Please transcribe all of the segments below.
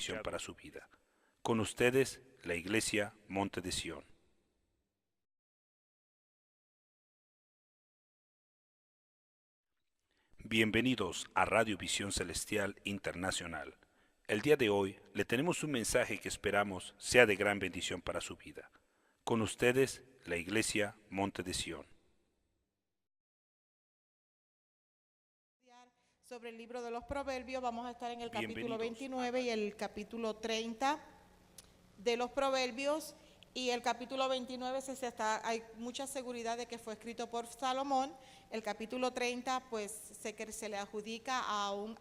bendición para su vida. Con ustedes, la Iglesia Monte de Sión. Bienvenidos a Radio Visión Celestial Internacional. El día de hoy le tenemos un mensaje que esperamos sea de gran bendición para su vida. Con ustedes, la Iglesia Monte de Sión. Sobre el libro de los Proverbios, vamos a estar en el capítulo 29 y el capítulo 30 de los Proverbios. Y el capítulo 29 hay mucha seguridad de que fue escrito por Salomón. El capítulo 30 pues se le adjudica a un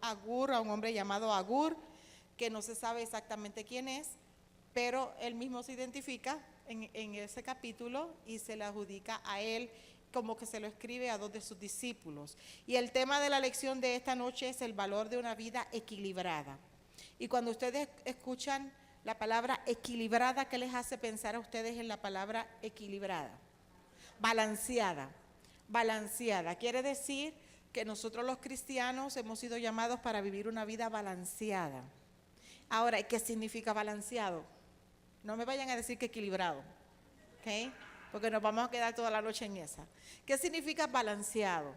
hombre llamado Agur, que no se sabe exactamente quién es, pero él mismo se identifica en ese capítulo y se le adjudica a él, como que se lo escribe a dos de sus discípulos. Y el tema de la lección de esta noche es el valor de una vida equilibrada. Y cuando ustedes escuchan la palabra equilibrada, ¿qué les hace pensar a ustedes en la palabra equilibrada? Balanceada. Balanceada. Quiere decir que nosotros los cristianos hemos sido llamados para vivir una vida balanceada. Ahora, ¿qué significa balanceado? No me vayan a decir que equilibrado, ¿ok? Porque nos vamos a quedar toda la noche en esa. ¿Qué significa balanceado?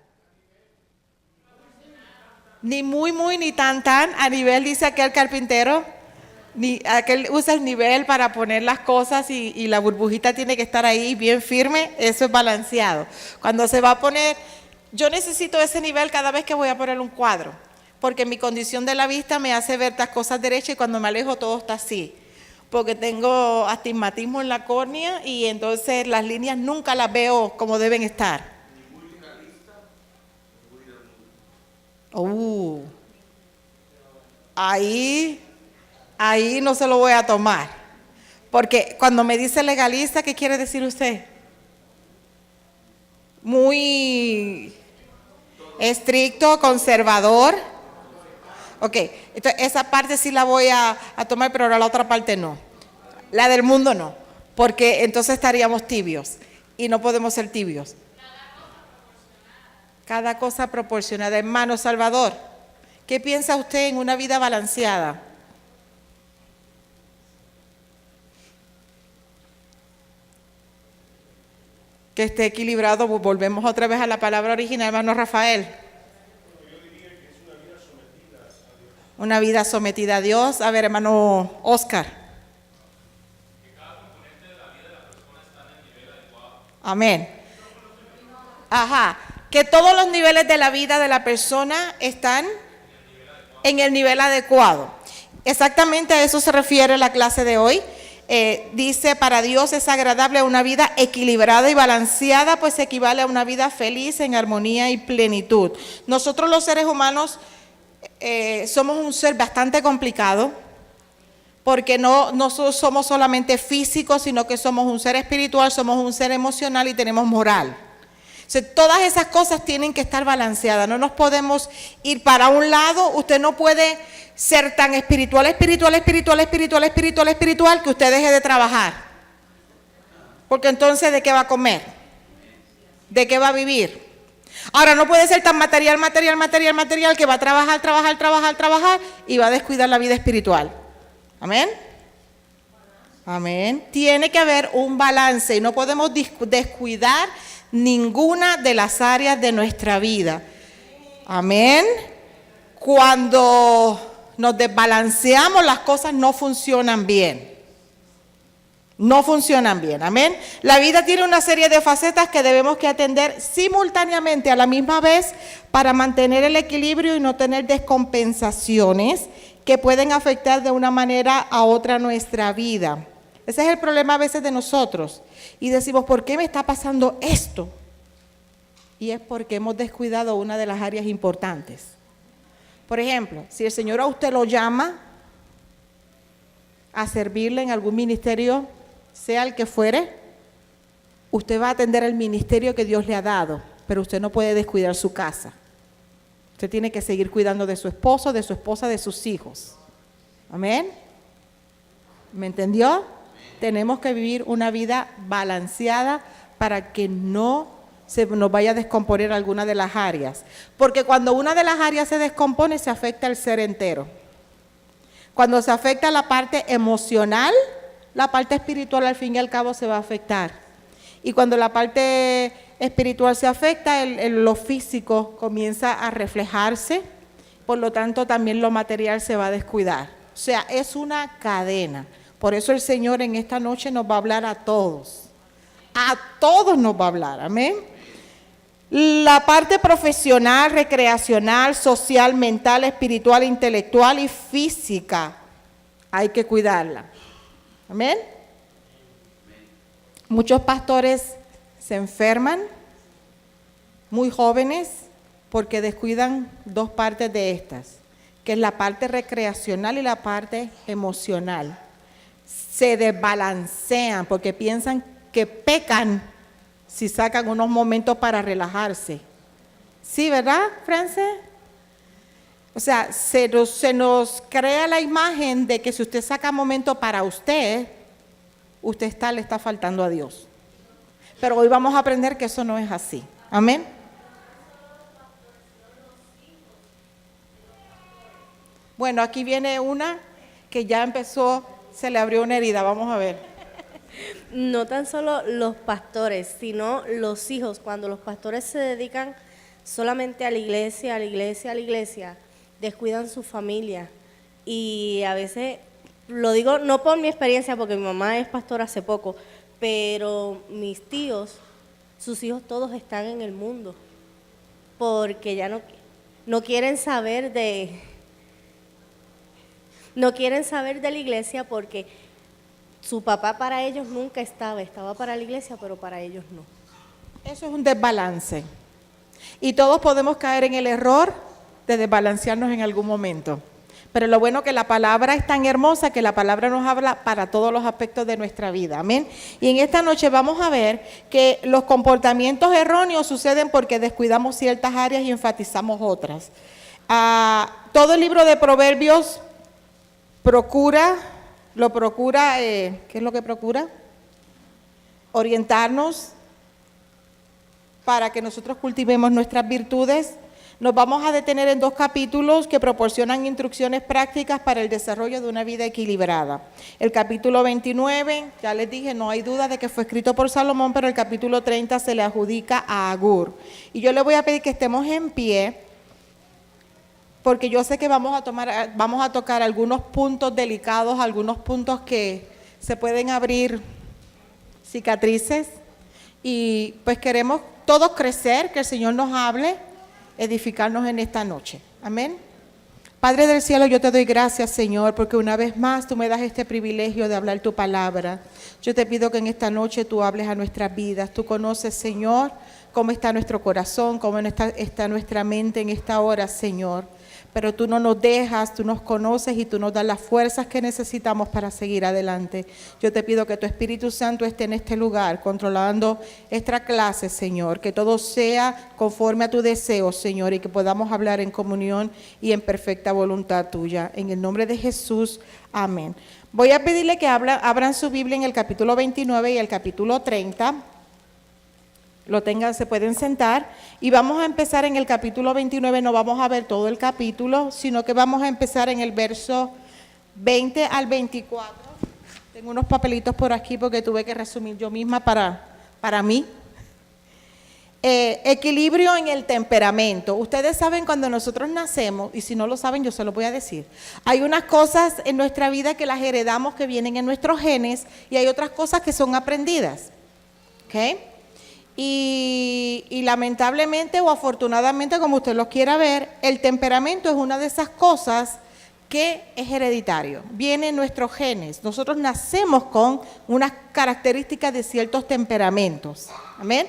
Ni muy, ni tan, a nivel, dice aquel carpintero, ni aquel usa el nivel para poner las cosas y la burbujita tiene que estar ahí bien firme, eso es balanceado. Cuando se va a poner, yo necesito ese nivel cada vez que voy a poner un cuadro, porque mi condición de la vista me hace ver las cosas derechas y cuando me alejo todo está así. Porque tengo astigmatismo en la córnea y entonces las líneas nunca las veo como deben estar. Ahí no se lo voy a tomar. Porque cuando me dice legalista, ¿qué quiere decir usted? Muy estricto, conservador. Ok, entonces esa parte sí la voy a tomar, pero la otra parte no. La del mundo no, porque entonces estaríamos tibios y no podemos ser tibios. Cada cosa proporcionada. Hermano Salvador, ¿qué piensa usted en una vida balanceada? Que esté equilibrado, volvemos otra vez a la palabra original, hermano Rafael. Una vida sometida a Dios. A ver, hermano Oscar. Que cada componente de la vida de la persona está en el nivel adecuado. Amén. Ajá. Que todos los niveles de la vida de la persona están en el nivel adecuado. Exactamente a eso se refiere la clase de hoy. Dice, para Dios es agradable una vida equilibrada y balanceada, pues equivale a una vida feliz, en armonía y plenitud. Nosotros los seres humanos somos un ser bastante complicado, porque no somos solamente físicos, sino que somos un ser espiritual, somos un ser emocional y tenemos moral. O sea, todas esas cosas tienen que estar balanceadas, no nos podemos ir para un lado. Usted no puede ser tan espiritual que usted deje de trabajar, porque entonces ¿de qué va a comer? ¿De qué va a vivir? Ahora, no puede ser tan material que va a trabajar y va a descuidar la vida espiritual. Amén. Amén. Tiene que haber un balance y no podemos descuidar ninguna de las áreas de nuestra vida. Amén. Cuando nos desbalanceamos, las cosas no funcionan bien. No funcionan bien, amén. La vida tiene una serie de facetas que debemos que atender simultáneamente a la misma vez para mantener el equilibrio y no tener descompensaciones que pueden afectar de una manera a otra nuestra vida. Ese es el problema a veces de nosotros. Y decimos, ¿por qué me está pasando esto? Y es porque hemos descuidado una de las áreas importantes. Por ejemplo, si el Señor a usted lo llama a servirle en algún ministerio, sea el que fuere, usted va a atender el ministerio que Dios le ha dado, pero usted no puede descuidar su casa. Usted tiene que seguir cuidando de su esposo, de su esposa, de sus hijos. Amén. ¿Me entendió? Tenemos que vivir una vida balanceada para que no se nos vaya a descomponer alguna de las áreas. Porque cuando una de las áreas se descompone, se afecta al ser entero. Cuando se afecta la parte emocional, la parte espiritual al fin y al cabo se va a afectar. Y cuando la parte espiritual se afecta, lo físico comienza a reflejarse, por lo tanto también lo material se va a descuidar. O sea, es una cadena. Por eso el Señor en esta noche nos va a hablar a todos. A todos nos va a hablar, amén. La parte profesional, recreacional, social, mental, espiritual, intelectual y física, hay que cuidarla. Amén. Muchos pastores se enferman muy jóvenes porque descuidan dos partes de estas, que es la parte recreacional y la parte emocional. Se desbalancean porque piensan que pecan si sacan unos momentos para relajarse. ¿Sí, verdad, Frances? O sea, se nos crea la imagen de que si usted saca momentos para usted, le está faltando a Dios. Pero hoy vamos a aprender que eso no es así. Amén. Bueno, aquí viene una que ya empezó, se le abrió una herida, vamos a ver. No tan solo los pastores, sino los hijos. Cuando los pastores se dedican solamente a la iglesia, descuidan su familia. Y a veces, lo digo no por mi experiencia, porque mi mamá es pastora hace poco, pero mis tíos, sus hijos todos están en el mundo, porque ya no quieren saber de la iglesia, porque su papá para ellos nunca estaba para la iglesia, pero para ellos no. Eso es un desbalance. Y todos podemos caer en el error de desbalancearnos en algún momento. Pero lo bueno que la palabra es tan hermosa que la palabra nos habla para todos los aspectos de nuestra vida. Amén. Y en esta noche vamos a ver que los comportamientos erróneos suceden porque descuidamos ciertas áreas y enfatizamos otras. Todo el libro de Proverbios procura, ¿qué es lo que procura? Orientarnos para que nosotros cultivemos nuestras virtudes. Nos vamos a detener en 2 capítulos que proporcionan instrucciones prácticas para el desarrollo de una vida equilibrada. El capítulo 29, ya les dije, no hay duda de que fue escrito por Salomón, pero el capítulo 30 se le adjudica a Agur. Y yo le voy a pedir que estemos en pie, porque yo sé que vamos a tocar algunos puntos delicados, algunos puntos que se pueden abrir cicatrices, y pues queremos todos crecer, que el Señor nos hable, edificarnos en esta noche. Amén. Padre del cielo, yo te doy gracias, Señor, porque una vez más tú me das este privilegio de hablar tu palabra. Yo te pido que en esta noche tú hables a nuestras vidas. Tú conoces, Señor, cómo está nuestro corazón, cómo está nuestra mente en esta hora, Señor. Pero tú no nos dejas, tú nos conoces y tú nos das las fuerzas que necesitamos para seguir adelante. Yo te pido que tu Espíritu Santo esté en este lugar, controlando esta clase, Señor, que todo sea conforme a tu deseo, Señor, y que podamos hablar en comunión y en perfecta voluntad tuya. En el nombre de Jesús, amén. Voy a pedirle que abran su Biblia en el capítulo 29 y el capítulo 30. Lo tengan, se pueden sentar, y vamos a empezar en el capítulo 29. No vamos a ver todo el capítulo, sino que vamos a empezar en el verso 20 al 24. Tengo unos papelitos por aquí porque tuve que resumir yo misma para mí. Equilibrio en el temperamento. Ustedes saben, cuando nosotros nacemos, y si no lo saben yo se lo voy a decir, hay unas cosas en nuestra vida que las heredamos, que vienen en nuestros genes, y hay otras cosas que son aprendidas. ¿Ok? Y lamentablemente o afortunadamente, como usted lo quiera ver, el temperamento es una de esas cosas que es hereditario, viene en nuestros genes. Nosotros nacemos con unas características de ciertos temperamentos. Amén.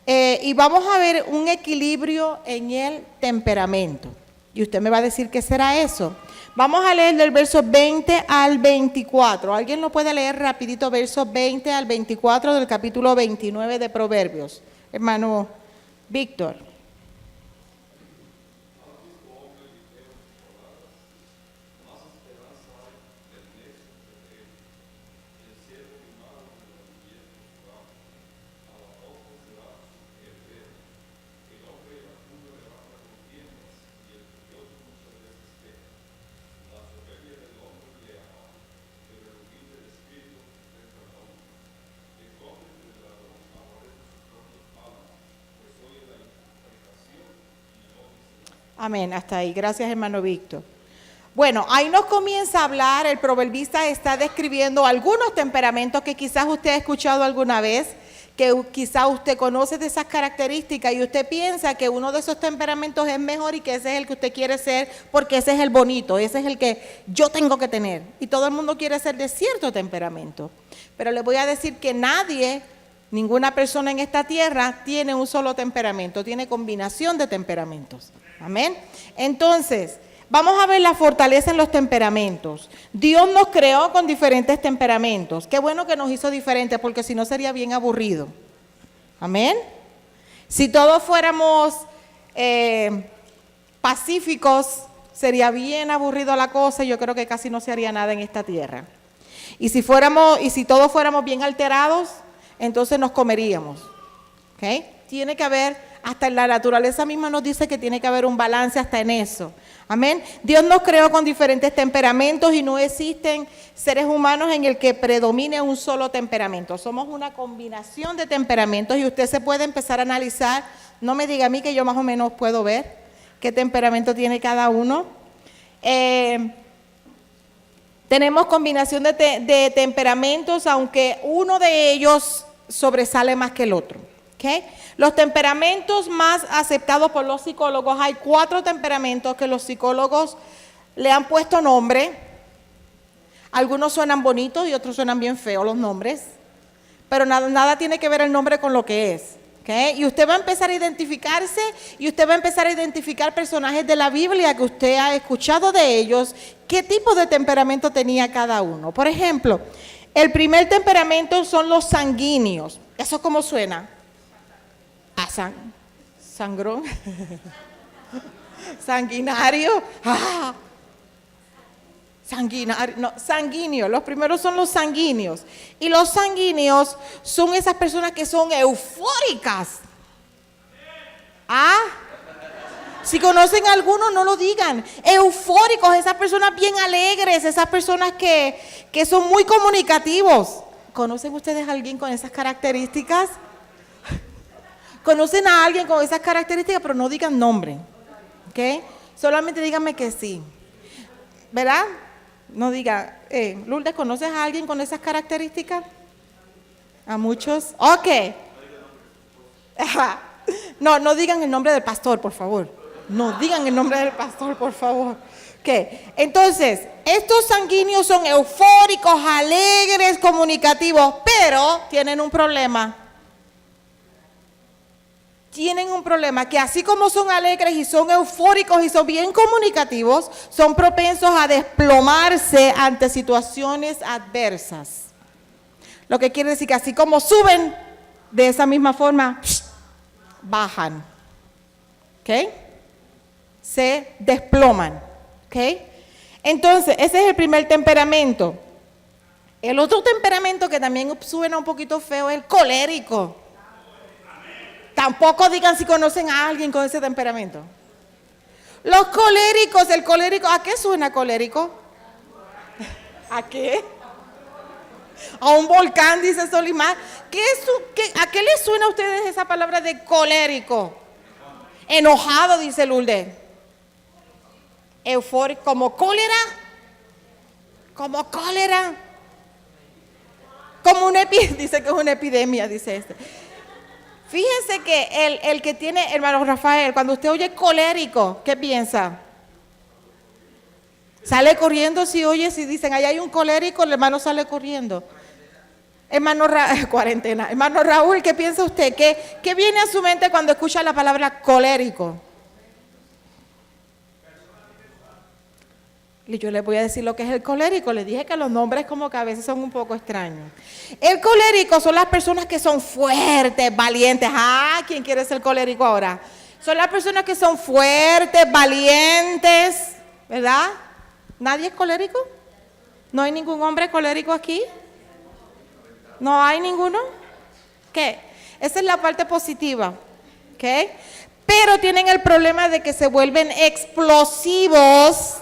Y vamos a ver un equilibrio en el temperamento. Y usted me va a decir qué será eso. Vamos a leer del verso 20 al 24. ¿Alguien lo puede leer rapidito? Versos 20 al 24 del capítulo 29 de Proverbios. Hermano Víctor. Amén, hasta ahí. Gracias, hermano Víctor. Bueno, ahí nos comienza a hablar, el proverbista está describiendo algunos temperamentos que quizás usted ha escuchado alguna vez, que quizás usted conoce de esas características y usted piensa que uno de esos temperamentos es mejor y que ese es el que usted quiere ser porque ese es el bonito, ese es el que yo tengo que tener. Y todo el mundo quiere ser de cierto temperamento. Pero le voy a decir que nadie, ninguna persona en esta tierra tiene un solo temperamento, tiene combinación de temperamentos. Amén. Entonces, vamos a ver la fortaleza en los temperamentos. Dios nos creó con diferentes temperamentos. Qué bueno que nos hizo diferentes, porque si no sería bien aburrido. Amén. Si todos fuéramos pacíficos, sería bien aburrido la cosa y yo creo que casi no se haría nada en esta tierra. Y si todos fuéramos bien alterados, entonces nos comeríamos. ¿Ok? Tiene que haber, hasta en la naturaleza misma nos dice que tiene que haber un balance hasta en eso. Amén. Dios nos creó con diferentes temperamentos y no existen seres humanos en el que predomine un solo temperamento. Somos una combinación de temperamentos y usted se puede empezar a analizar. No me diga a mí que yo más o menos puedo ver qué temperamento tiene cada uno. Tenemos combinación de temperamentos, aunque uno de ellos sobresale más que el otro. ¿Okay? Los temperamentos más aceptados por los psicólogos, hay 4 temperamentos que los psicólogos le han puesto nombre. Algunos suenan bonitos y otros suenan bien feos los nombres, pero nada tiene que ver el nombre con lo que es. ¿Okay? Y usted va a empezar a identificarse y usted va a empezar a identificar personajes de la Biblia que usted ha escuchado de ellos, qué tipo de temperamento tenía cada uno. Por ejemplo, el primer temperamento son los sanguíneos. ¿Eso cómo suena? Sangrón, sanguinario, sanguíneo, los primeros son los sanguíneos, y los sanguíneos son esas personas que son eufóricas. Si conocen a alguno, no lo digan. Eufóricos, esas personas bien alegres, esas personas que son muy comunicativos. ¿Conocen ustedes a alguien con esas características? Conocen a alguien con esas características, pero no digan nombre, ¿ok? Solamente díganme que sí, ¿verdad? No diga, Lourdes, ¿conoces a alguien con esas características? ¿A muchos? Ok. No digan el nombre del pastor, por favor. No digan el nombre del pastor, por favor. Ok, entonces, estos sanguíneos son eufóricos, alegres, comunicativos, pero tienen un problema. Tienen un problema que así como son alegres y son eufóricos y son bien comunicativos, son propensos a desplomarse ante situaciones adversas. Lo que quiere decir que así como suben, de esa misma forma, bajan. ¿Ok? Se desploman. ¿Ok? Entonces, ese es el primer temperamento. El otro temperamento que también suena un poquito feo es el colérico. Tampoco digan si conocen a alguien con ese temperamento. Los coléricos, el colérico, ¿a qué suena colérico? ¿A qué? A un volcán, dice Solimar. ¿A qué les suena a ustedes esa palabra de colérico? Enojado, dice Lourdes. Eufórico, como cólera. Como cólera. Como una epidemia, dice que es una epidemia, dice este. Fíjense que el que tiene, hermano Rafael, cuando usted oye colérico, ¿qué piensa? Sale corriendo si dicen, allá hay un colérico, el hermano sale corriendo. Cuarentena. Hermano Raúl, ¿qué piensa usted? ¿Qué viene a su mente cuando escucha la palabra colérico? Y yo les voy a decir lo que es el colérico. Les dije que los nombres como que a veces son un poco extraños. El colérico son las personas que son fuertes, valientes. ¿Quién quiere ser colérico ahora? Son las personas que son fuertes, valientes, ¿verdad? ¿Nadie es colérico? ¿No hay ningún hombre colérico aquí? ¿No hay ninguno? ¿Qué? Esa es la parte positiva, ¿ok? Pero tienen el problema de que se vuelven explosivos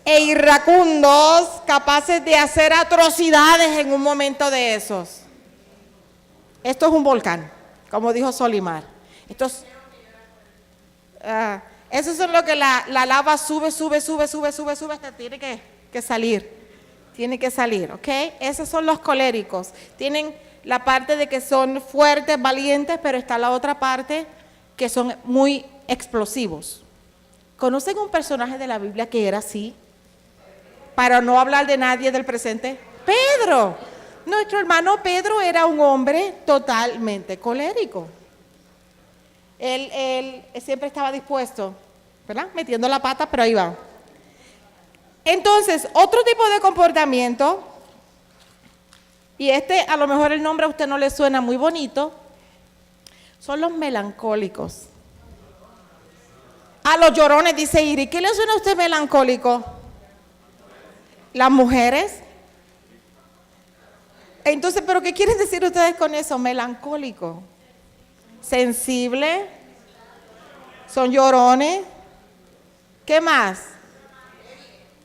e iracundos, capaces de hacer atrocidades en un momento de esos. Esto es un volcán, como dijo Solimar. Eso es lo que la lava sube hasta tiene que salir. Tiene que salir, ¿ok? Esos son los coléricos. Tienen la parte de que son fuertes, valientes, pero está la otra parte que son muy explosivos. ¿Conocen un personaje de la Biblia que era así? Para no hablar de nadie del presente. Pedro. Nuestro hermano Pedro era un hombre totalmente colérico. Él siempre estaba dispuesto, ¿verdad? Metiendo la pata, pero ahí va. Entonces, otro tipo de comportamiento, y a lo mejor el nombre a usted no le suena muy bonito, son los melancólicos. A los llorones, dice Iri. ¿Qué le suena a usted melancólico? Las mujeres. Entonces, ¿pero qué quieren decir ustedes con eso? Melancólico. Sensible. Son llorones. ¿Qué más?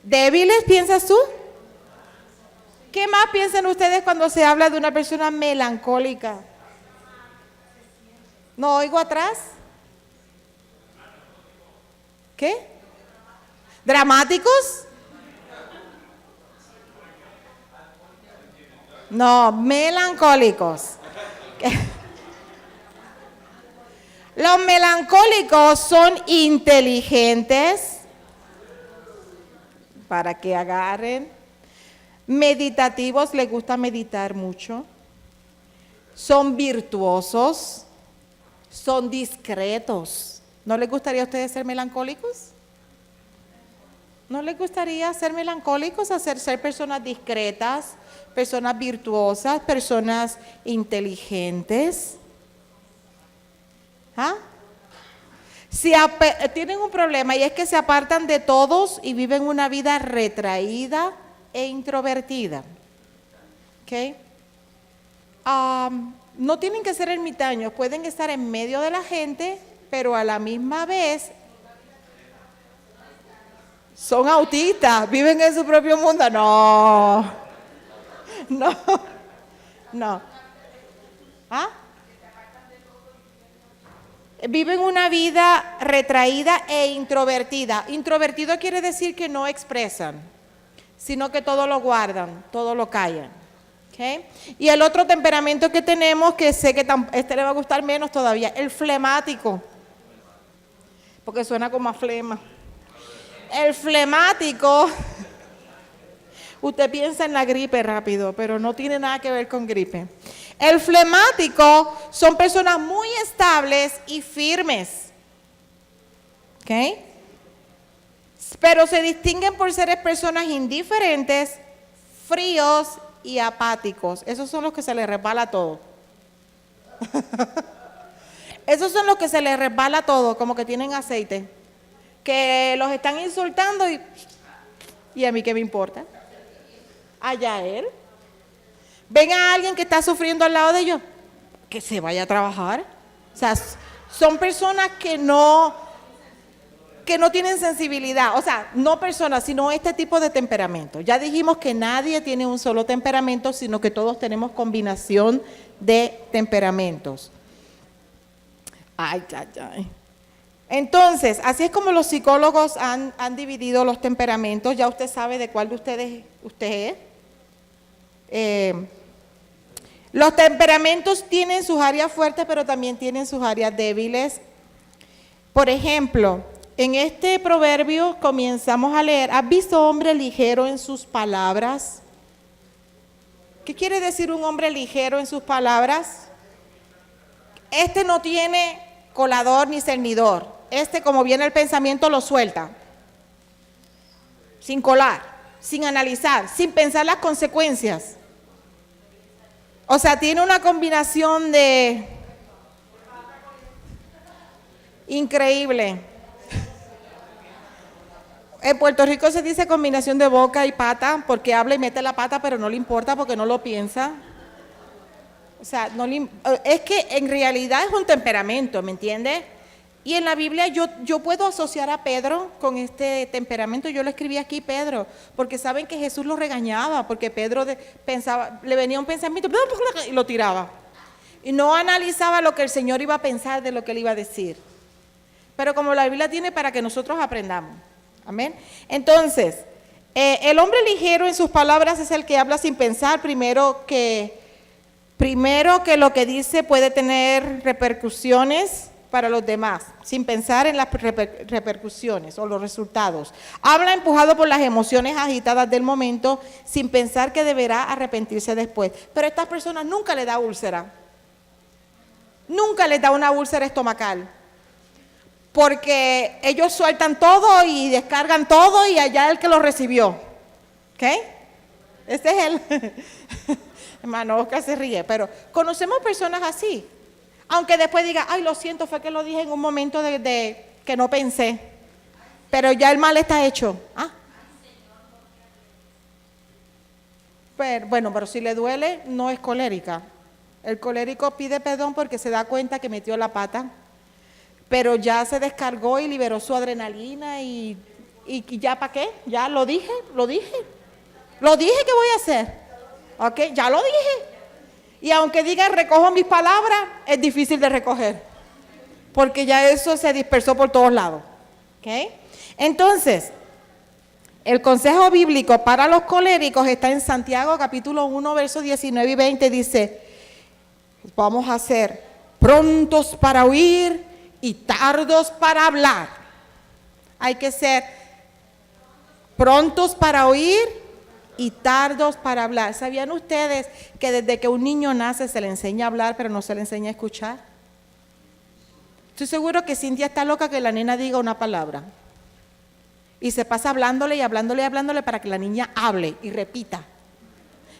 ¿Débiles, piensas tú? ¿Qué más piensan ustedes cuando se habla de una persona melancólica? ¿No oigo atrás? ¿Qué? ¿Dramáticos? No, melancólicos. Los melancólicos son inteligentes, para que agarren. Meditativos, les gusta meditar mucho. Son virtuosos, son discretos. ¿No les gustaría a ustedes ser melancólicos? ¿No les gustaría ser melancólicos, ser personas discretas, personas virtuosas, personas inteligentes? ¿Ah? Tienen un problema y es que se apartan de todos y viven una vida retraída e introvertida. ¿Ok? No tienen que ser ermitaños, pueden estar en medio de la gente, pero a la misma vez son autistas, viven en su propio mundo. No. ¿Ah? Viven una vida retraída e introvertida. Introvertido quiere decir que no expresan, sino que todo lo guardan, todo lo callan. ¿Okay? Y el otro temperamento que tenemos, que sé que este le va a gustar menos todavía, el flemático, porque suena como a flema. El flemático, usted piensa en la gripe rápido, pero no tiene nada que ver con gripe. El flemático son personas muy estables y firmes. ¿Ok? Pero se distinguen por ser personas indiferentes, fríos y apáticos. Esos son los que se les resbala todo. Esos son los que se les resbala todo, como que tienen aceite. Que los están insultando y a mí qué me importa. Allá él. Ven a alguien que está sufriendo al lado de ellos, que se vaya a trabajar. O sea, son personas que no tienen sensibilidad. O sea, no personas, sino este tipo de temperamento. Ya dijimos que nadie tiene un solo temperamento, sino que todos tenemos combinación de temperamentos. Ay. Entonces, así es como los psicólogos han dividido los temperamentos. Ya usted sabe de cuál de ustedes usted es. Los temperamentos tienen sus áreas fuertes, pero también tienen sus áreas débiles. Por ejemplo, en este proverbio comenzamos a leer, ¿has visto hombre ligero en sus palabras? ¿Qué quiere decir un hombre ligero en sus palabras? Este no tiene colador ni cernidor. Este, como viene el pensamiento, lo suelta. Sin colar, sin analizar, sin pensar las consecuencias. O sea, tiene una combinación de increíble. En Puerto Rico se dice combinación de boca y pata, porque habla y mete la pata, pero no le importa porque no lo piensa. O sea, es que en realidad es un temperamento, ¿me entiende? Y en la Biblia yo puedo asociar a Pedro con este temperamento. Yo lo escribí aquí, Pedro, porque saben que Jesús lo regañaba, porque Pedro pensaba, le venía un pensamiento y lo tiraba. Y no analizaba lo que el Señor iba a pensar de lo que él iba a decir. pero como la Biblia tiene para que nosotros aprendamos. Amén. Entonces, el hombre ligero en sus palabras es el que habla sin pensar, primero que lo que dice puede tener repercusiones para los demás, sin pensar en las repercusiones o los resultados. Habla empujado por las emociones agitadas del momento, sin pensar que deberá arrepentirse después. Pero a estas personas nunca les da úlcera. Nunca les da una úlcera estomacal. Porque ellos sueltan todo y descargan todo y allá el que lo recibió. ¿Ok? Este es el... Hermano Oscar se ríe, pero conocemos personas así. Aunque después diga, ay, lo siento, fue que lo dije en un momento de que no pensé. Pero ya el mal está hecho. ¿Ah? Pero si le duele, no es colérica. El colérico pide perdón porque se da cuenta que metió la pata. Pero ya se descargó y liberó su adrenalina y ya para qué, ya lo dije que voy a hacer, ok, ya lo dije. Y aunque digan recojo mis palabras, es difícil de recoger, porque ya eso se dispersó por todos lados, ok. Entonces, el consejo bíblico para los coléricos está en Santiago capítulo 1, versos 19 y 20, dice, vamos a ser prontos para oír y tardos para hablar. Hay que ser prontos para oír y tardos para hablar. ¿Sabían ustedes que desde que un niño nace se le enseña a hablar, pero no se le enseña a escuchar? Estoy seguro que Cintia está loca que la nena diga una palabra. Y se pasa hablándole y hablándole y hablándole para que la niña hable y repita.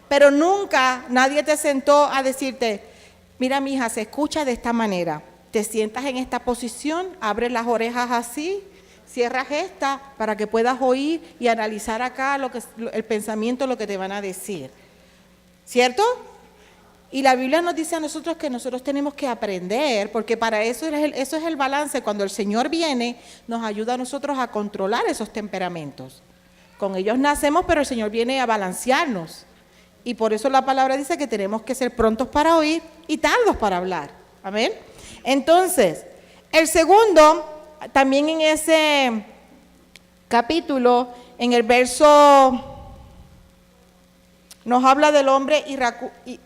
Pero nunca nadie te sentó a decirte, mira, mija, se escucha de esta manera. Te sientas en esta posición, abres las orejas así, cierras esta para que puedas oír y analizar acá el pensamiento, lo que te van a decir. ¿Cierto? Y la Biblia nos dice a nosotros que nosotros tenemos que aprender, porque para eso es el balance. Cuando el Señor viene, nos ayuda a nosotros a controlar esos temperamentos. Con ellos nacemos, pero el Señor viene a balancearnos. Y por eso la palabra dice que tenemos que ser prontos para oír y tardos para hablar. Amén. Entonces, el segundo, también en ese capítulo, en el verso, nos habla del hombre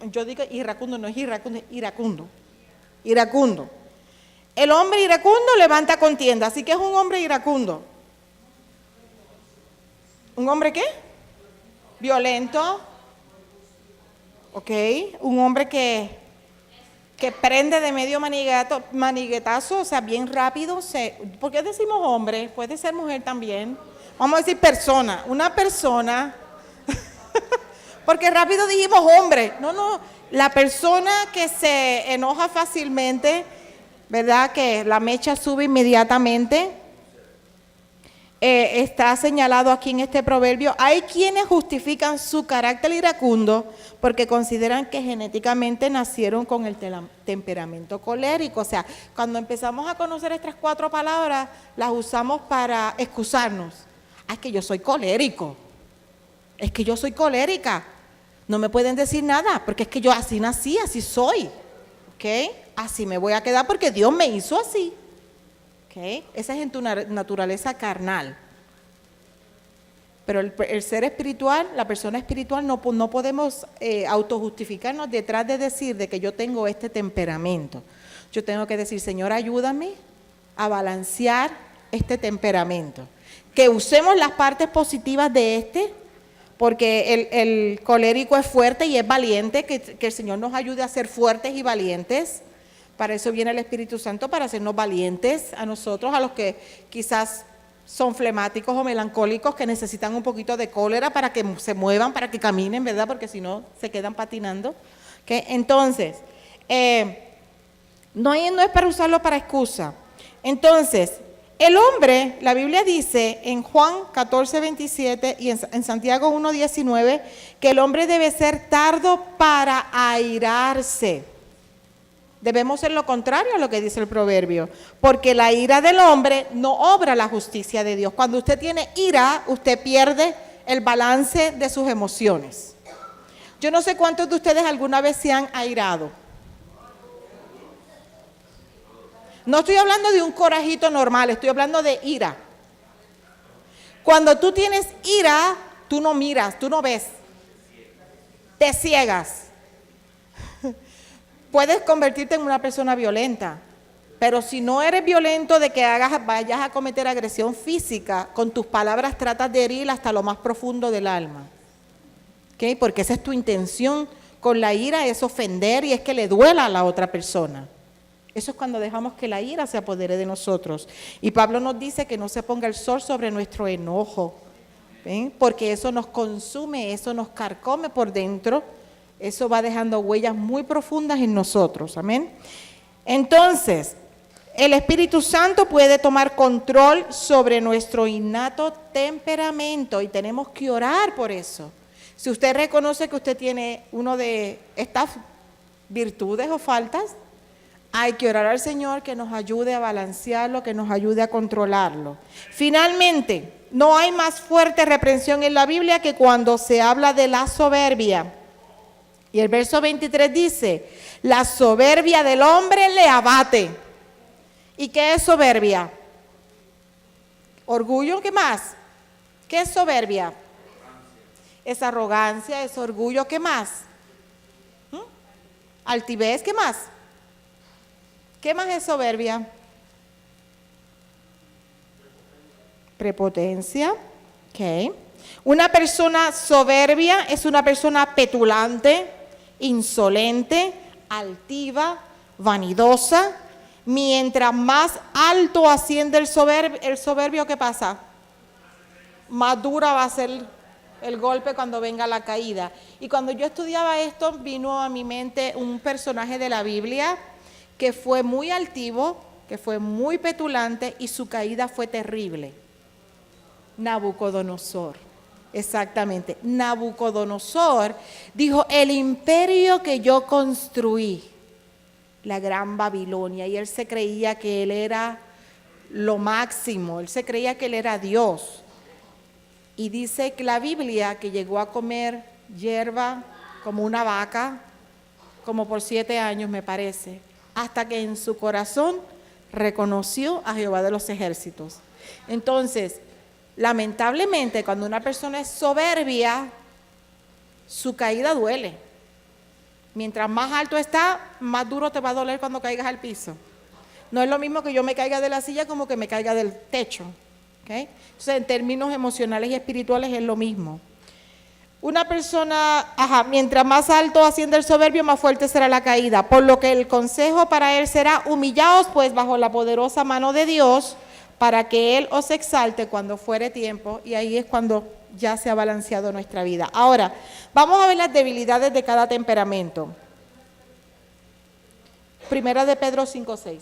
yo digo iracundo, no es iracundo. El hombre iracundo levanta contienda, así que es un hombre iracundo. ¿Un hombre qué? Violento. Ok, un hombre que prende de medio maniguetazo, o sea, bien rápido. ¿Por qué decimos hombre? Puede ser mujer también. Vamos a decir persona, una persona. Porque rápido dijimos hombre. No, la persona que se enoja fácilmente, ¿verdad? Que la mecha sube inmediatamente. Está señalado aquí en este proverbio. Hay quienes justifican su carácter iracundo porque consideran que genéticamente nacieron con el temperamento colérico. O sea, cuando empezamos a conocer estas 4 palabras, las usamos para excusarnos. Es que yo soy colérico. Es que yo soy colérica. No me pueden decir nada porque es que yo así nací, así soy. ¿Ok? Así me voy a quedar porque Dios me hizo así. Okay. Esa es en tu naturaleza carnal. Pero el ser espiritual, la persona espiritual, no podemos autojustificarnos detrás de decir de que yo tengo este temperamento. Yo tengo que decir, Señor, ayúdame a balancear este temperamento. Que usemos las partes positivas de porque el colérico es fuerte y es valiente, que el Señor nos ayude a ser fuertes y valientes. Para eso viene el Espíritu Santo, para hacernos valientes a nosotros, a los que quizás son flemáticos o melancólicos, que necesitan un poquito de cólera para que se muevan, para que caminen, ¿verdad? Porque si no, se quedan patinando. ¿Okay? Entonces, no es para usarlo para excusa. Entonces, el hombre, la Biblia dice en Juan 14:27 y en Santiago 1:19, que el hombre debe ser tardo para airarse. Debemos ser lo contrario a lo que dice el proverbio, porque la ira del hombre no obra la justicia de Dios. Cuando usted tiene ira, usted pierde el balance de sus emociones. Yo no sé cuántos de ustedes alguna vez se han airado. No estoy hablando de un corajito normal, estoy hablando de ira. Cuando tú tienes ira, tú no miras, tú no ves. Te ciegas. Puedes convertirte en una persona violenta, pero si no eres violento de que vayas a cometer agresión física, con tus palabras tratas de herir hasta lo más profundo del alma. ¿Okay? Porque esa es tu intención con la ira, es ofender y es que le duela a la otra persona. Eso es cuando dejamos que la ira se apodere de nosotros. Y Pablo nos dice que no se ponga el sol sobre nuestro enojo, ¿ven? Porque eso nos consume, eso nos carcome por dentro, eso va dejando huellas muy profundas en nosotros, amén. Entonces, el Espíritu Santo puede tomar control sobre nuestro innato temperamento y tenemos que orar por eso. Si usted reconoce que usted tiene uno de estas virtudes o faltas, hay que orar al Señor que nos ayude a balancearlo, que nos ayude a controlarlo. Finalmente, no hay más fuerte reprensión en la Biblia que cuando se habla de la soberbia. Y el verso 23 dice, la soberbia del hombre le abate. ¿Y qué es soberbia? Orgullo, ¿qué más? ¿Qué es soberbia? Es arrogancia, es orgullo, ¿qué más? Altivez, ¿qué más? ¿Qué más es soberbia? Prepotencia. Okay. Una persona soberbia es una persona petulante, insolente, altiva, vanidosa. Mientras más alto asciende el soberbio, ¿qué pasa? Más dura va a ser el golpe cuando venga la caída. Y cuando yo estudiaba esto, vino a mi mente un personaje de la Biblia que fue muy altivo, que fue muy petulante y su caída fue terrible. Nabucodonosor, exactamente. Nabucodonosor dijo, el imperio que yo construí, la gran Babilonia, y él se creía que él era lo máximo, él se creía que él era Dios. Y dice que la Biblia que llegó a comer hierba como una vaca, como por 7 años me parece, hasta que en su corazón reconoció a Jehová de los ejércitos. Entonces, lamentablemente, cuando una persona es soberbia, su caída duele. Mientras más alto está, más duro te va a doler cuando caigas al piso. No es lo mismo que yo me caiga de la silla como que me caiga del techo. ¿Okay? Entonces, en términos emocionales y espirituales es lo mismo. Una persona, mientras más alto asciende el soberbio, más fuerte será la caída. Por lo que el consejo para él será, humillaos pues bajo la poderosa mano de Dios, para que Él os exalte cuando fuere tiempo, y ahí es cuando ya se ha balanceado nuestra vida. Ahora, vamos a ver las debilidades de cada temperamento. Primera de Pedro 5:6.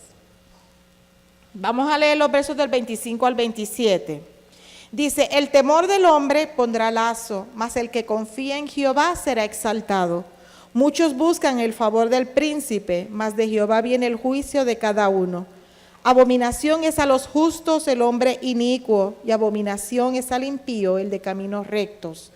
Vamos a leer los versos del 25 al 27. Dice, el temor del hombre pondrá lazo, mas el que confía en Jehová será exaltado. Muchos buscan el favor del príncipe, mas de Jehová viene el juicio de cada uno. Abominación es a los justos el hombre inicuo, y abominación es al impío el de caminos rectos.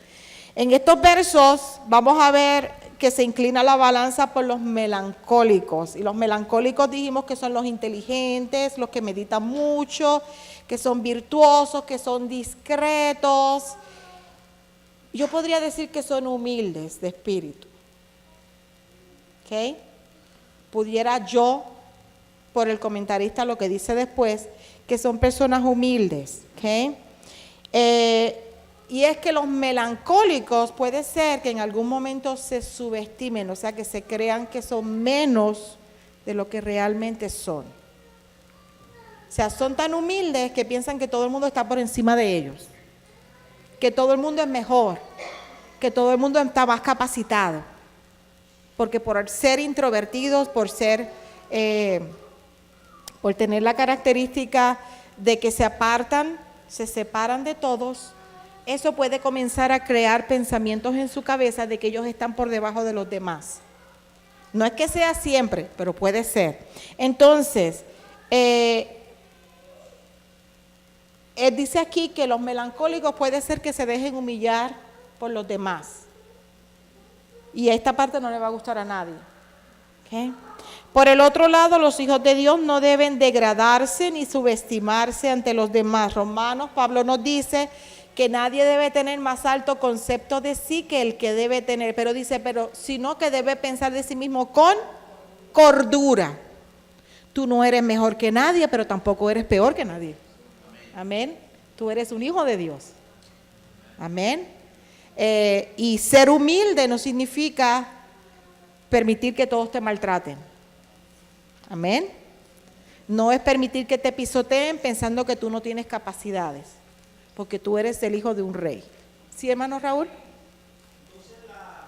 En estos versos vamos a ver que se inclina la balanza por los melancólicos. Y los melancólicos dijimos que son los inteligentes, los que meditan mucho, que son virtuosos, que son discretos. Yo podría decir que son humildes de espíritu. ¿Ok? Pudiera yo, por el comentarista lo que dice después, que son personas humildes. ¿Ok? Y es que los melancólicos puede ser que en algún momento se subestimen, o sea, que se crean que son menos de lo que realmente son. O sea, son tan humildes que piensan que todo el mundo está por encima de ellos, que todo el mundo es mejor, que todo el mundo está más capacitado, porque por ser introvertidos, por tener la característica de que se apartan, se separan de todos, eso puede comenzar a crear pensamientos en su cabeza de que ellos están por debajo de los demás. No es que sea siempre, pero puede ser. Entonces, él dice aquí que los melancólicos puede ser que se dejen humillar por los demás. Y esta parte no le va a gustar a nadie. ¿Okay? Por el otro lado, los hijos de Dios no deben degradarse ni subestimarse ante los demás. Romanos, Pablo nos dice que nadie debe tener más alto concepto de sí que el que debe tener, pero dice, sino que debe pensar de sí mismo con cordura. Tú no eres mejor que nadie, pero tampoco eres peor que nadie. Amén. Tú eres un hijo de Dios. Amén. Y ser humilde no significa permitir que todos te maltraten. Amén. No es permitir que te pisoteen pensando que tú no tienes capacidades, porque tú eres el hijo de un rey. ¿Sí, hermano Raúl? Entonces la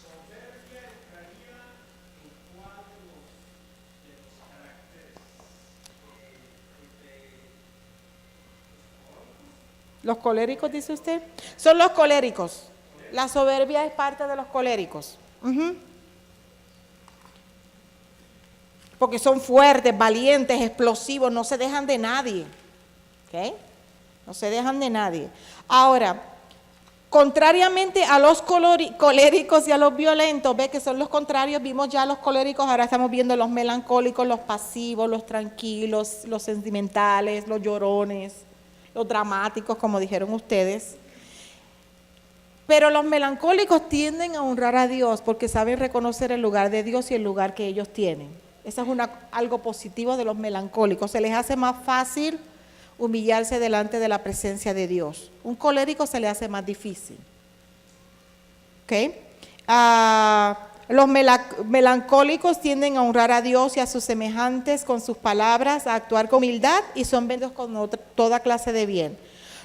soberbia entraría en cuál de los caracteres ¿Los coléricos, dice usted? Son los coléricos. La soberbia es parte de los coléricos. Porque son fuertes, valientes, explosivos, no se dejan de nadie. ¿Ok? No se dejan de nadie. Ahora, contrariamente a los coléricos y a los violentos, ve que son los contrarios, vimos ya los coléricos, ahora estamos viendo los melancólicos, los pasivos, los tranquilos, los sentimentales, los llorones, los dramáticos, como dijeron ustedes. Pero los melancólicos tienden a honrar a Dios porque saben reconocer el lugar de Dios y el lugar que ellos tienen. Eso es algo positivo de los melancólicos. Se les hace más fácil humillarse delante de la presencia de Dios. Un colérico se le hace más difícil. ¿Ok? Los melancólicos tienden a honrar a Dios y a sus semejantes con sus palabras, a actuar con humildad y son bendecidos con toda clase de bien.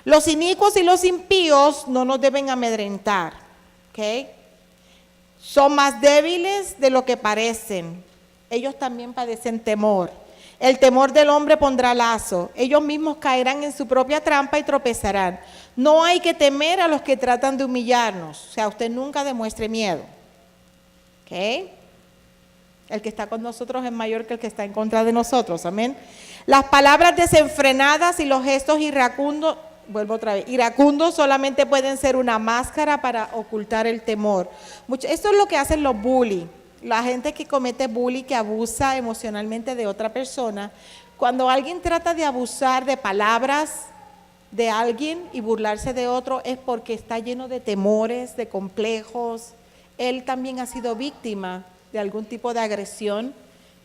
Los inicuos y los impíos no nos deben amedrentar. ¿Ok? Son más débiles de lo que parecen. Ellos también padecen temor. El temor del hombre pondrá lazo. Ellos mismos caerán en su propia trampa y tropezarán. No hay que temer a los que tratan de humillarnos. O sea, usted nunca demuestre miedo. ¿Ok? El que está con nosotros es mayor que el que está en contra de nosotros. Amén. Las palabras desenfrenadas y los gestos iracundos, iracundos solamente pueden ser una máscara para ocultar el temor. Esto es lo que hacen los bullies. La gente que comete bullying, que abusa emocionalmente de otra persona, cuando alguien trata de abusar de palabras de alguien y burlarse de otro, es porque está lleno de temores, de complejos. Él también ha sido víctima de algún tipo de agresión,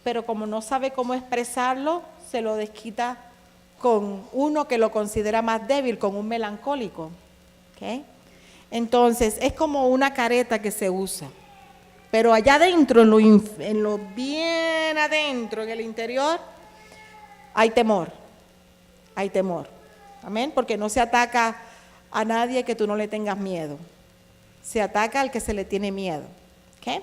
pero como no sabe cómo expresarlo, se lo desquita con uno que lo considera más débil, con un melancólico. ¿Okay? Entonces, es como una careta que se usa. Pero allá adentro, en lo bien adentro, en el interior, hay temor. Hay temor. Amén. Porque no se ataca a nadie que tú no le tengas miedo. Se ataca al que se le tiene miedo. ¿Okay?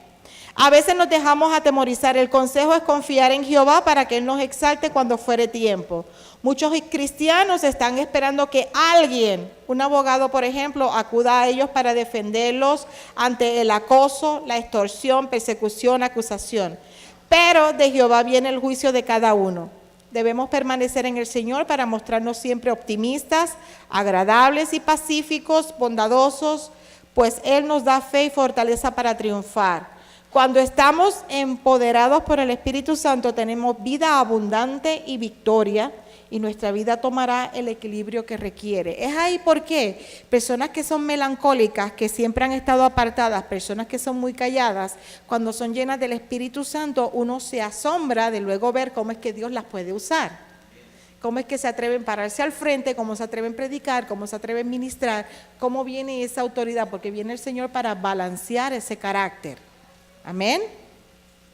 A veces nos dejamos atemorizar. El consejo es confiar en Jehová para que Él nos exalte cuando fuere tiempo. Muchos cristianos están esperando que alguien, un abogado por ejemplo, acuda a ellos para defenderlos ante el acoso, la extorsión, persecución, acusación. Pero de Jehová viene el juicio de cada uno. Debemos permanecer en el Señor para mostrarnos siempre optimistas, agradables y pacíficos, bondadosos, pues Él nos da fe y fortaleza para triunfar. Cuando estamos empoderados por el Espíritu Santo, tenemos vida abundante y victoria, y nuestra vida tomará el equilibrio que requiere. Es ahí porque personas que son melancólicas, que siempre han estado apartadas, personas que son muy calladas, cuando son llenas del Espíritu Santo, uno se asombra de luego ver cómo es que Dios las puede usar. Cómo es que se atreven a pararse al frente, cómo se atreven a predicar, cómo se atreven a ministrar, cómo viene esa autoridad, porque viene el Señor para balancear ese carácter. Amén.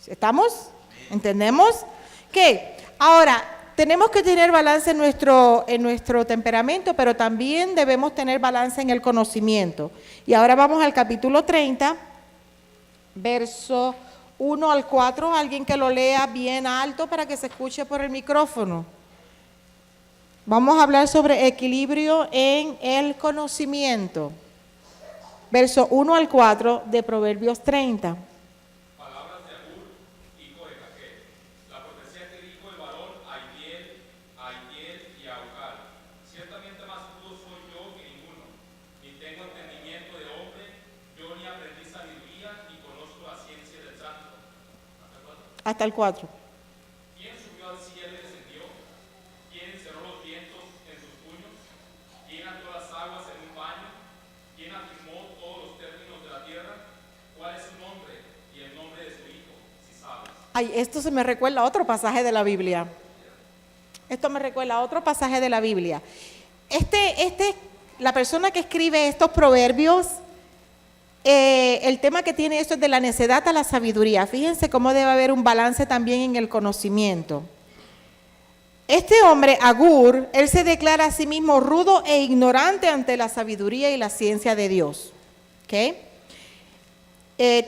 ¿Estamos? ¿Entendemos? ¿Qué? Ahora, tenemos que tener balance en nuestro temperamento, pero también debemos tener balance en el conocimiento. Y ahora vamos al capítulo 30, verso 1 al 4. Alguien que lo lea bien alto para que se escuche por el micrófono. Vamos a hablar sobre equilibrio en el conocimiento. Verso 1 al 4 de Proverbios 30. Hasta el 4. ¿Quién subió al cielo y descendió? ¿Quién encerró los vientos en sus puños? ¿Quién ató las aguas en un baño? ¿Quién afirmó todos los términos de la tierra? ¿Cuál es su nombre y el nombre de su hijo, si sabes? Ay, esto se me recuerda a otro pasaje de la Biblia. Esto me recuerda a otro pasaje de la Biblia. La persona que escribe estos proverbios, el tema que tiene esto es de la necedad a la sabiduría. Fíjense cómo debe haber un balance también en el conocimiento. Este hombre, Agur, él se declara a sí mismo rudo e ignorante ante la sabiduría y la ciencia de Dios. ¿Ok?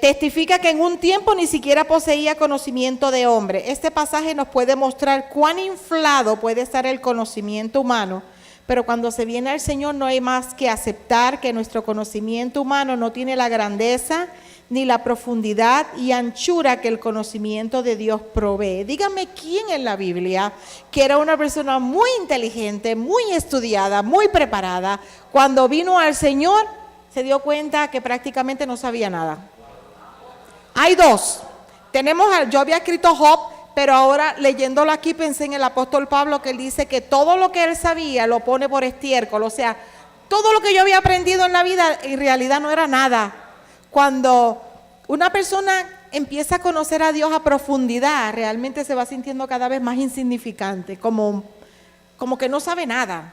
Testifica que en un tiempo ni siquiera poseía conocimiento de hombre. Este pasaje nos puede mostrar cuán inflado puede estar el conocimiento humano, pero cuando se viene al Señor no hay más que aceptar que nuestro conocimiento humano no tiene la grandeza ni la profundidad y anchura que el conocimiento de Dios provee. Dígame quién en la Biblia, que era una persona muy inteligente, muy estudiada, muy preparada, cuando vino al Señor se dio cuenta que prácticamente no sabía nada. Hay dos. Yo había escrito Job, pero ahora leyéndolo aquí pensé en el apóstol Pablo, que él dice que todo lo que él sabía lo pone por estiércol. O sea, todo lo que yo había aprendido en la vida en realidad no era nada. Cuando una persona empieza a conocer a Dios a profundidad, realmente se va sintiendo cada vez más insignificante, como que no sabe nada.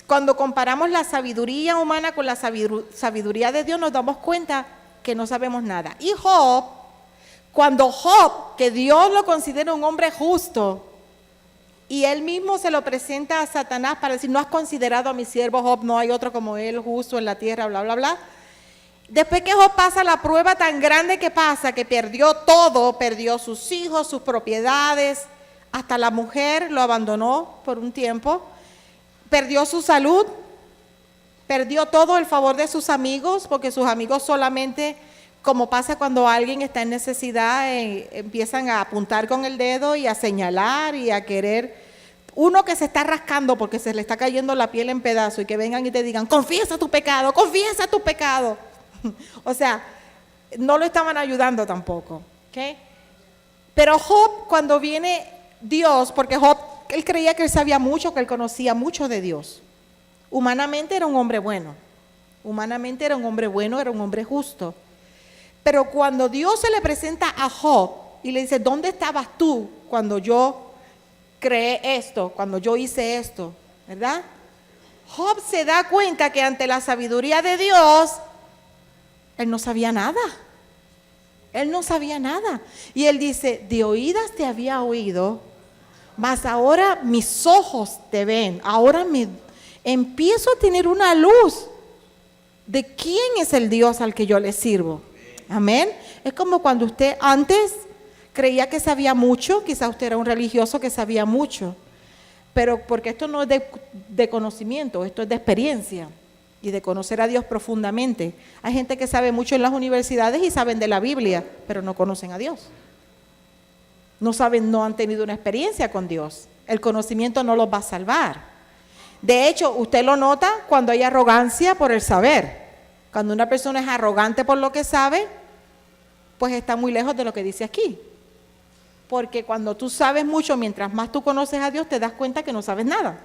Cuando comparamos la sabiduría humana con la sabiduría de Dios, nos damos cuenta que no sabemos nada. Y Job, cuando Job, que Dios lo considera un hombre justo, y él mismo se lo presenta a Satanás para decir, no has considerado a mi siervo Job, no hay otro como él justo en la tierra, bla, bla, bla. Después que Job pasa la prueba tan grande que pasa, que perdió todo, perdió sus hijos, sus propiedades, hasta la mujer lo abandonó por un tiempo, perdió su salud, perdió todo el favor de sus amigos, porque sus amigos solamente, como pasa cuando alguien está en necesidad, empiezan a apuntar con el dedo y a señalar y a querer. Uno que se está rascando porque se le está cayendo la piel en pedazos y que vengan y te digan, confiesa tu pecado, confiesa tu pecado. O sea, no lo estaban ayudando tampoco. ¿Okay? Pero Job, cuando viene Dios, porque Job, él creía que él sabía mucho, que él conocía mucho de Dios. Humanamente era un hombre bueno. Humanamente era un hombre bueno, era un hombre justo. Pero cuando Dios se le presenta a Job y le dice, ¿dónde estabas tú cuando yo creé esto, cuando yo hice esto? ¿Verdad? Job se da cuenta que ante la sabiduría de Dios, él no sabía nada. Él no sabía nada. Y él dice, de oídas te había oído, mas ahora mis ojos te ven. Ahora empiezo a tener una luz de quién es el Dios al que yo le sirvo. Amén. Es como cuando usted antes creía que sabía mucho, quizás usted era un religioso que sabía mucho, pero porque esto no es de conocimiento, esto es de experiencia y de conocer a Dios profundamente. Hay gente que sabe mucho en las universidades y saben de la Biblia, pero no conocen a Dios. No saben, no han tenido una experiencia con Dios. El conocimiento no los va a salvar. De hecho, usted lo nota cuando hay arrogancia por el saber. Cuando una persona es arrogante por lo que sabe, pues está muy lejos de lo que dice aquí. Porque cuando tú sabes mucho, mientras más tú conoces a Dios, te das cuenta que no sabes nada.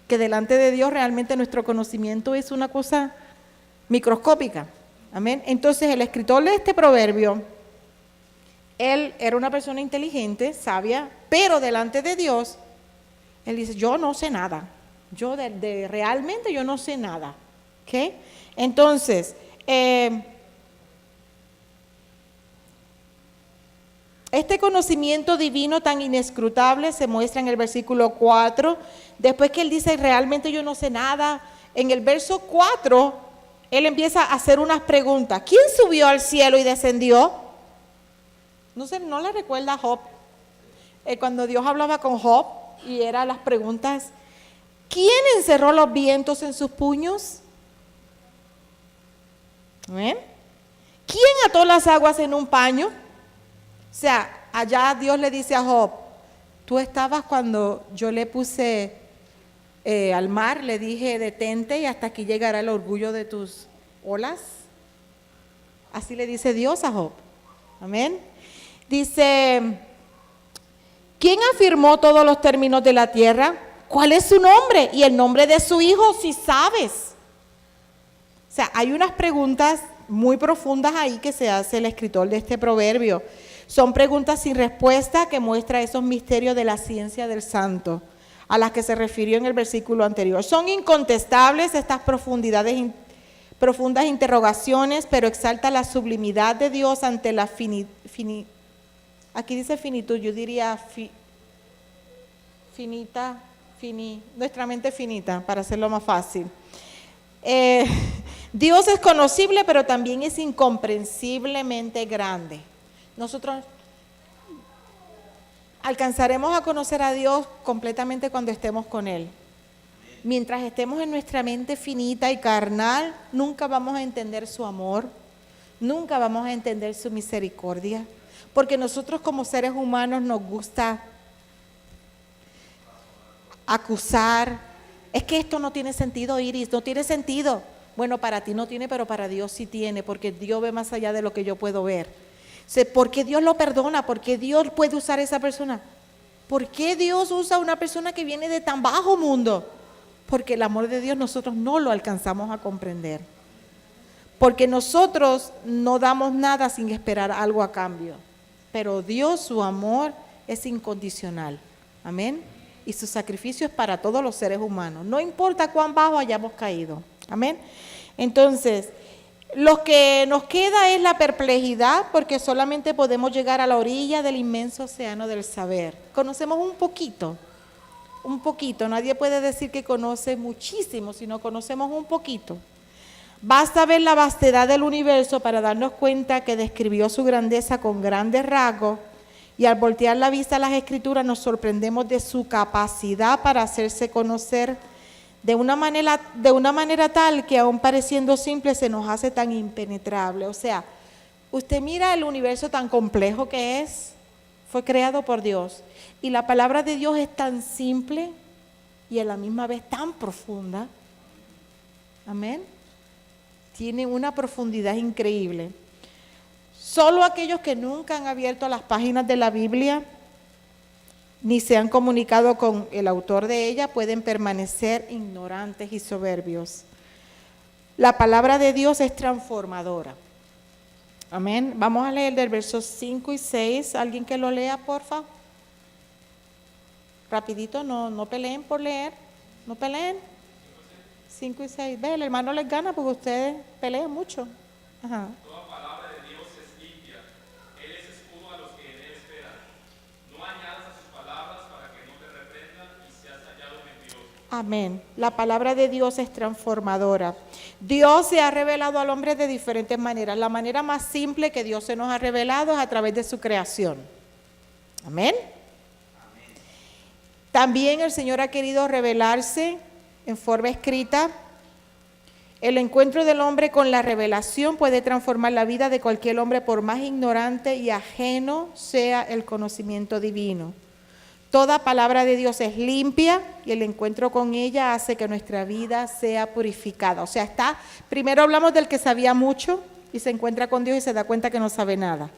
Que delante de Dios realmente nuestro conocimiento es una cosa microscópica. Amén. Entonces el escritor de este proverbio, él era una persona inteligente, sabia, pero delante de Dios, él dice, yo no sé nada. Yo realmente yo no sé nada. ¿Ok? Entonces, este conocimiento divino tan inescrutable se muestra en el versículo 4. Después que él dice, realmente yo no sé nada, en el verso 4, él empieza a hacer unas preguntas. ¿Quién subió al cielo y descendió? No le recuerda a Job. Cuando Dios hablaba con Job y eran las preguntas, ¿quién encerró los vientos en sus puños? ¿Ven? ¿Quién ató las aguas en un paño? O sea, allá Dios le dice a Job, tú estabas cuando yo le puse al mar, le dije detente y hasta aquí llegará el orgullo de tus olas. Así le dice Dios a Job. Amén. Dice, ¿Quién afirmó todos los términos de la tierra? ¿Cuál es su nombre? Y el nombre de su hijo, si sabes. O sea, hay unas preguntas muy profundas ahí que se hace el escritor de este proverbio. Son preguntas sin respuesta que muestran esos misterios de la ciencia del santo, a las que se refirió en el versículo anterior. Son incontestables estas profundas interrogaciones, pero exalta la sublimidad de Dios ante la aquí dice finitud, yo diría nuestra mente finita, para hacerlo más fácil. Dios es conocible, pero también es incomprensiblemente grande. Nosotros alcanzaremos a conocer a Dios completamente cuando estemos con Él. Mientras estemos en nuestra mente finita y carnal, nunca vamos a entender su amor, nunca vamos a entender su misericordia, porque nosotros como seres humanos nos gusta acusar. Es que esto no tiene sentido, Iris, no tiene sentido. Bueno, para ti no tiene, pero para Dios sí tiene, porque Dios ve más allá de lo que yo puedo ver. ¿Por qué Dios lo perdona? ¿Por qué Dios puede usar a esa persona? ¿Por qué Dios usa a una persona que viene de tan bajo mundo? Porque el amor de Dios nosotros no lo alcanzamos a comprender. Porque nosotros no damos nada sin esperar algo a cambio. Pero Dios, su amor es incondicional. Amén. Y su sacrificio es para todos los seres humanos. No importa cuán bajo hayamos caído. Amén. Entonces, lo que nos queda es la perplejidad, porque solamente podemos llegar a la orilla del inmenso océano del saber. Conocemos un poquito. Nadie puede decir que conoce muchísimo, sino conocemos un poquito. Basta ver la vastedad del universo para darnos cuenta que describió su grandeza con grandes rasgos, y al voltear la vista a las Escrituras nos sorprendemos de su capacidad para hacerse conocer de una manera tal que aún pareciendo simple se nos hace tan impenetrable. O sea, usted mira el universo tan complejo que es, fue creado por Dios, y la palabra de Dios es tan simple y a la misma vez tan profunda. Amén. Tiene una profundidad increíble. Solo aquellos que nunca han abierto las páginas de la Biblia ni se han comunicado con el autor de ella pueden permanecer ignorantes y soberbios. La palabra de Dios es transformadora. Amén. Vamos a leer del versos 5 y 6. ¿Alguien que lo lea, porfa? Rapidito, no peleen por leer. No peleen. 5 y 6. Ve, el hermano les gana porque ustedes pelean mucho. Ajá. Toda palabra de Dios es limpia. Él es escudo a los que en él esperan. No añadas a sus palabras para que no te reprendan y seas hallado mentiroso. Amén. La palabra de Dios es transformadora. Dios se ha revelado al hombre de diferentes maneras. La manera más simple que Dios se nos ha revelado es a través de su creación. Amén. También el Señor ha querido revelarse en forma escrita. El encuentro del hombre con la revelación puede transformar la vida de cualquier hombre, por más ignorante y ajeno sea el conocimiento divino. Toda palabra de Dios es limpia y el encuentro con ella hace que nuestra vida sea purificada. O sea, primero hablamos del que sabía mucho y se encuentra con Dios y se da cuenta que no sabe nada.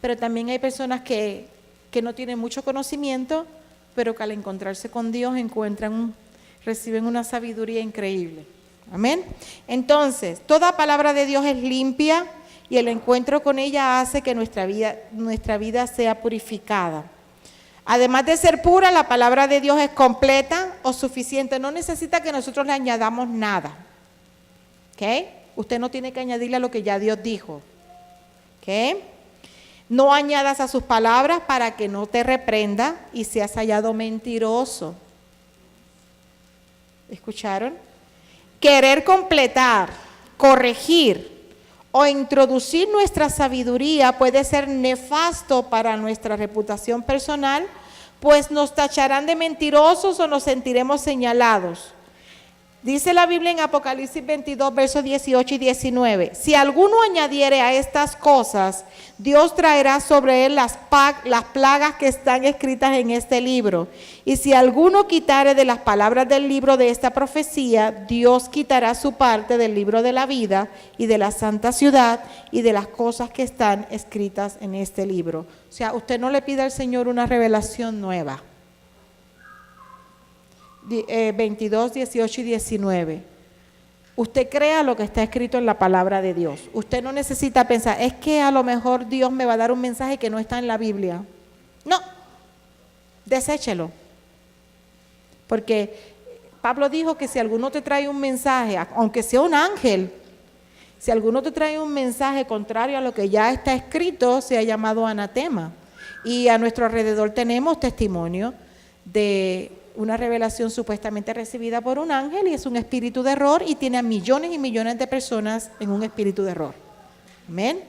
Pero también hay personas que no tienen mucho conocimiento, pero que al encontrarse con Dios reciben una sabiduría increíble. Amén. Entonces, toda palabra de Dios es limpia y el encuentro con ella hace que nuestra vida sea purificada. Además de ser pura, la palabra de Dios es completa o suficiente. No necesita que nosotros le añadamos nada. ¿Ok? Usted no tiene que añadirle a lo que ya Dios dijo. ¿Ok? No añadas a sus palabras para que no te reprenda y seas hallado mentiroso. ¿Escucharon? Querer completar, corregir o introducir nuestra sabiduría puede ser nefasto para nuestra reputación personal, pues nos tacharán de mentirosos o nos sentiremos señalados. Dice la Biblia en Apocalipsis 22, versos 18 y 19. Si alguno añadiere a estas cosas, Dios traerá sobre él las plagas que están escritas en este libro. Y si alguno quitare de las palabras del libro de esta profecía, Dios quitará su parte del libro de la vida y de la santa ciudad y de las cosas que están escritas en este libro. O sea, usted no le pide al Señor una revelación nueva. 22, 18 y 19. Usted crea lo que está escrito en la palabra de Dios. Usted no necesita pensar, es que a lo mejor Dios me va a dar un mensaje que no está en la Biblia. No, deséchelo. Porque Pablo dijo que si alguno te trae un mensaje, aunque sea un ángel, si alguno te trae un mensaje contrario a lo que ya está escrito, se ha llamado anatema. Y a nuestro alrededor tenemos testimonio de una revelación supuestamente recibida por un ángel y es un espíritu de error y tiene a millones y millones de personas en un espíritu de error. Amén.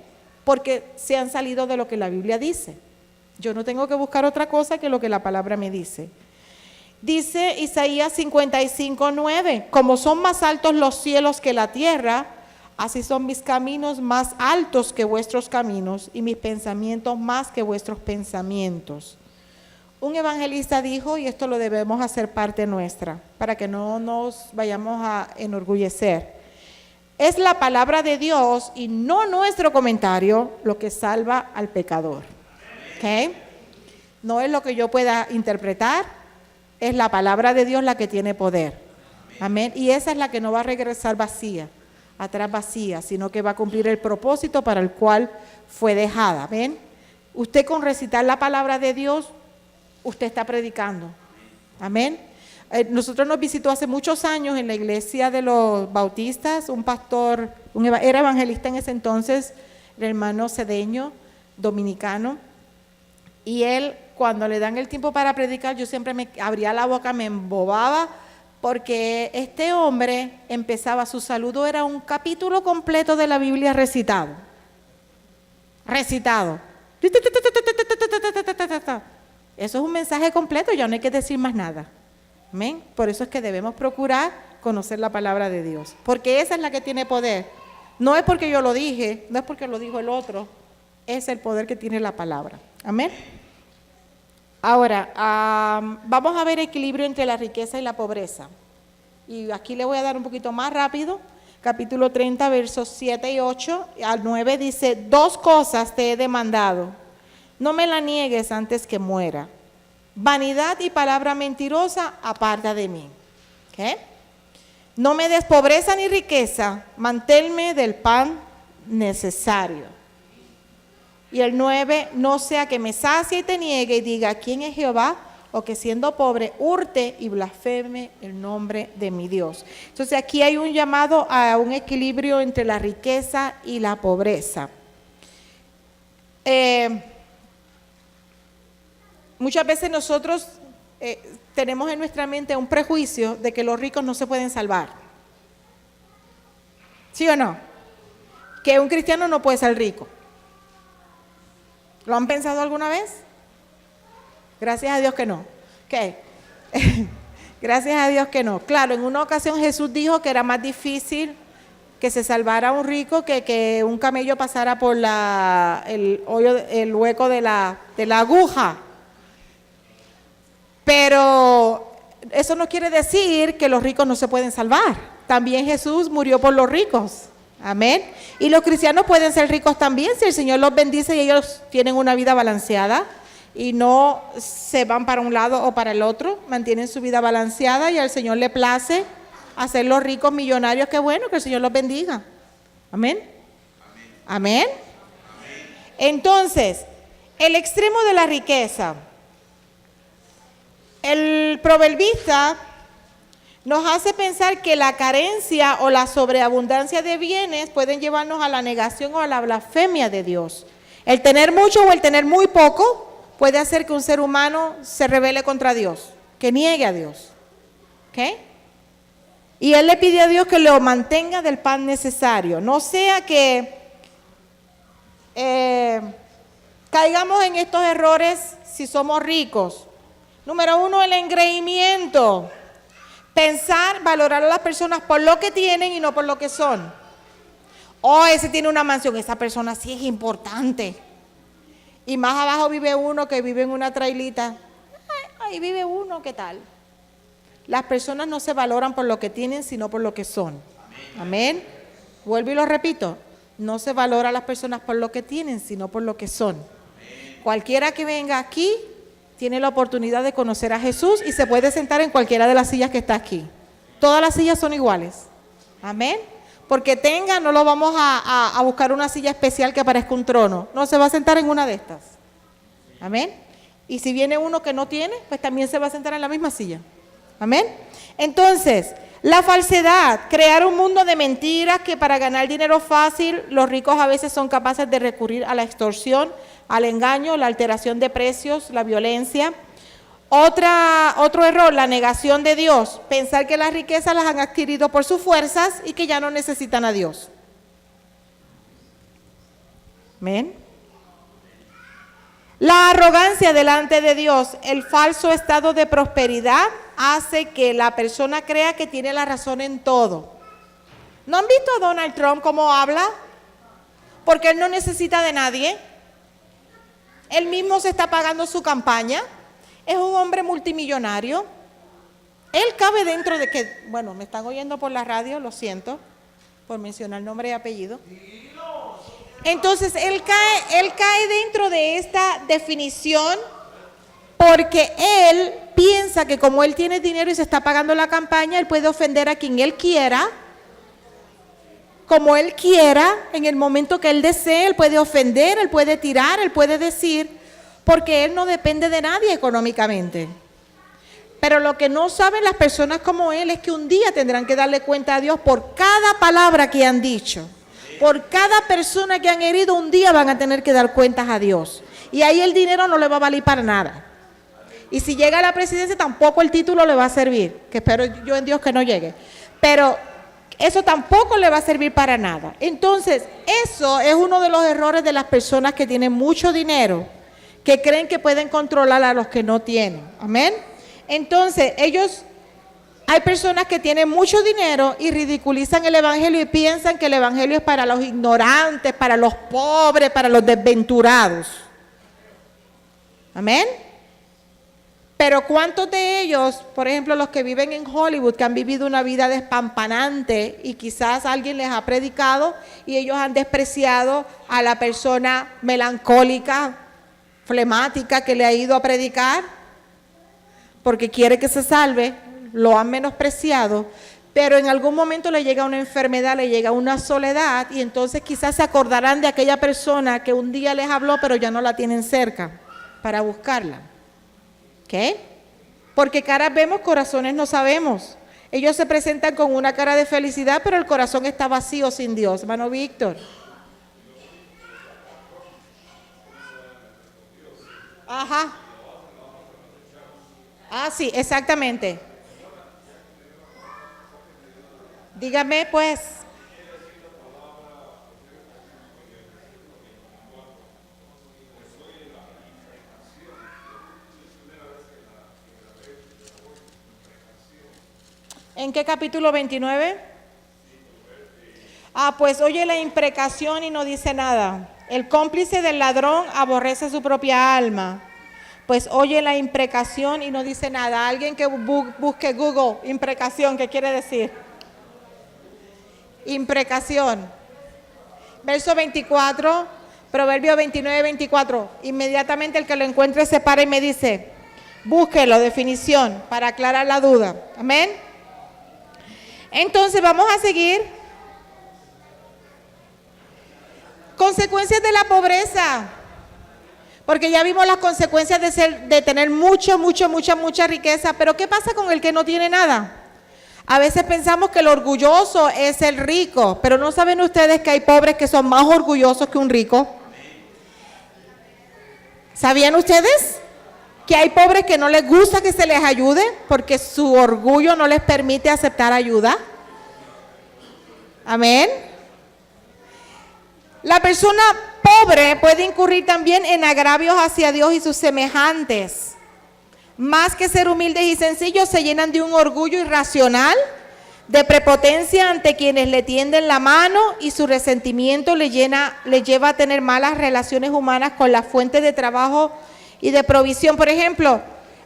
Porque se han salido de lo que la Biblia dice. Yo no tengo que buscar otra cosa que lo que la palabra me dice. Dice Isaías 55:9, como son más altos los cielos que la tierra, así son mis caminos más altos que vuestros caminos y mis pensamientos más que vuestros pensamientos. Un evangelista dijo, y esto lo debemos hacer parte nuestra, para que no nos vayamos a enorgullecer, es la palabra de Dios y no nuestro comentario lo que salva al pecador. ¿Okay? No es lo que yo pueda interpretar, es la palabra de Dios la que tiene poder. Amén. Y esa es la que no va a regresar vacía, atrás vacía, sino que va a cumplir el propósito para el cual fue dejada. ¿Ven? Usted con recitar la palabra de Dios, usted está predicando. Amén. Nosotros nos visitó hace muchos años en la iglesia de los bautistas, un pastor, era evangelista en ese entonces, el hermano Cedeño, dominicano, y él, cuando le dan el tiempo para predicar, yo siempre me abría la boca, me embobaba, porque este hombre empezaba, su saludo era un capítulo completo de la Biblia recitado. Eso es un mensaje completo, ya no hay que decir más nada. Amén. Por eso es que debemos procurar conocer la palabra de Dios, porque esa es la que tiene poder. No es porque yo lo dije, no es porque lo dijo el otro, es el poder que tiene la palabra. Amén. Ahora, vamos a ver equilibrio entre la riqueza y la pobreza. Y aquí le voy a dar un poquito más rápido. Capítulo 30, versos 7 y 8 al 9 dice, 2 cosas te he demandado. No me la niegues antes que muera. Vanidad y palabra mentirosa, aparta de mí. ¿Okay? No me des pobreza ni riqueza, manténme del pan necesario. Y el 9, no sea que me sacie y te niegue y diga, ¿quién es Jehová? O que siendo pobre, hurte y blasfeme el nombre de mi Dios. Entonces aquí hay un llamado a un equilibrio entre la riqueza y la pobreza. Muchas veces nosotros tenemos en nuestra mente un prejuicio de que los ricos no se pueden salvar. ¿Sí o no? Que un cristiano no puede ser rico. ¿Lo han pensado alguna vez? Gracias a Dios que no. ¿Qué? Gracias a Dios que no. Claro, en una ocasión Jesús dijo que era más difícil que se salvara un rico que un camello pasara por el hueco de la aguja. Pero eso no quiere decir que los ricos no se pueden salvar. También Jesús murió por los ricos. Amén. Y los cristianos pueden ser ricos también si el Señor los bendice y ellos tienen una vida balanceada y no se van para un lado o para el otro, mantienen su vida balanceada y al Señor le place hacerlos ricos, millonarios. Qué bueno, que el Señor los bendiga. Amén. Amén. Entonces, el extremo de la riqueza. El proverbista nos hace pensar que la carencia o la sobreabundancia de bienes pueden llevarnos a la negación o a la blasfemia de Dios. El tener mucho o el tener muy poco puede hacer que un ser humano se rebele contra Dios, que niegue a Dios. ¿Okay? Y él le pide a Dios que lo mantenga del pan necesario. No sea que caigamos en estos errores si somos ricos. Número 1, el engreimiento. Pensar, valorar a las personas por lo que tienen y no por lo que son. Oh, ese tiene una mansión, esa persona sí es importante. Y más abajo vive uno que vive en una trailita. Ahí vive uno, ¿qué tal? Las personas no se valoran por lo que tienen, sino por lo que son. Amén. Vuelvo y lo repito. No se valora a las personas por lo que tienen, sino por lo que son. Cualquiera que venga aquí tiene la oportunidad de conocer a Jesús y se puede sentar en cualquiera de las sillas que está aquí. Todas las sillas son iguales. Amén. Porque tenga, no lo vamos a buscar una silla especial que parezca un trono. No, se va a sentar en una de estas. Amén. Y si viene uno que no tiene, pues también se va a sentar en la misma silla. Amén. Entonces, la falsedad, crear un mundo de mentiras que para ganar dinero fácil, los ricos a veces son capaces de recurrir a la extorsión, al engaño, la alteración de precios, la violencia. Otro error, la negación de Dios, pensar que las riquezas las han adquirido por sus fuerzas y que ya no necesitan a Dios. ¿Amén? La arrogancia delante de Dios, el falso estado de prosperidad hace que la persona crea que tiene la razón en todo. ¿No han visto a Donald Trump cómo habla? Porque él no necesita de nadie. Él mismo se está pagando su campaña. Es un hombre multimillonario. Él cabe dentro de que, bueno, me están oyendo por la radio, lo siento, por mencionar nombre y apellido. Entonces, él cae dentro de esta definición porque él piensa que como él tiene dinero y se está pagando la campaña, él puede ofender a quien él quiera, como él quiera, en el momento que él desee, él puede ofender, él puede tirar, él puede decir, porque él no depende de nadie económicamente. Pero lo que no saben las personas como él es que un día tendrán que darle cuenta a Dios por cada palabra que han dicho. Por cada persona que han herido, un día van a tener que dar cuentas a Dios. Y ahí el dinero no le va a valer para nada. Y si llega a la presidencia, tampoco el título le va a servir. Que espero yo en Dios que no llegue. Pero eso tampoco le va a servir para nada. Entonces, eso es uno de los errores de las personas que tienen mucho dinero, que creen que pueden controlar a los que no tienen. Amén. Entonces, hay personas que tienen mucho dinero y ridiculizan el evangelio y piensan que el evangelio es para los ignorantes, para los pobres, para los desventurados. Amén. Pero ¿cuántos de ellos, por ejemplo, los que viven en Hollywood, que han vivido una vida despampanante y quizás alguien les ha predicado y ellos han despreciado a la persona melancólica, flemática que le ha ido a predicar porque quiere que se salve, lo han menospreciado, pero en algún momento le llega una enfermedad, le llega una soledad y entonces quizás se acordarán de aquella persona que un día les habló pero ya no la tienen cerca para buscarla. ¿Qué? Porque caras vemos, corazones no sabemos. Ellos se presentan con una cara de felicidad, pero el corazón está vacío sin Dios, hermano Víctor. Ajá. Ah, sí, exactamente. Dígame, pues. ¿En qué capítulo 29? Ah, pues oye la imprecación y no dice nada. El cómplice del ladrón aborrece su propia alma. Pues oye la imprecación y no dice nada. Alguien que busque Google, imprecación, ¿qué quiere decir? Imprecación. Verso 24, Proverbio 29, 24. Inmediatamente el que lo encuentre se para y me dice, búsquelo, definición, para aclarar la duda. Amén. Entonces vamos a seguir. Consecuencias de la pobreza. Porque ya vimos las consecuencias de tener mucha riqueza. Pero ¿qué pasa con el que no tiene nada? A veces pensamos que el orgulloso es el rico. Pero ¿no saben ustedes que hay pobres que son más orgullosos que un rico? ¿Sabían ustedes que hay pobres que no les gusta que se les ayude porque su orgullo no les permite aceptar ayuda? Amén. La persona pobre puede incurrir también en agravios hacia Dios y sus semejantes. Más que ser humildes y sencillos, se llenan de un orgullo irracional, de prepotencia ante quienes le tienden la mano, y su resentimiento le lleva a tener malas relaciones humanas con la fuente de trabajo y de provisión. Por ejemplo,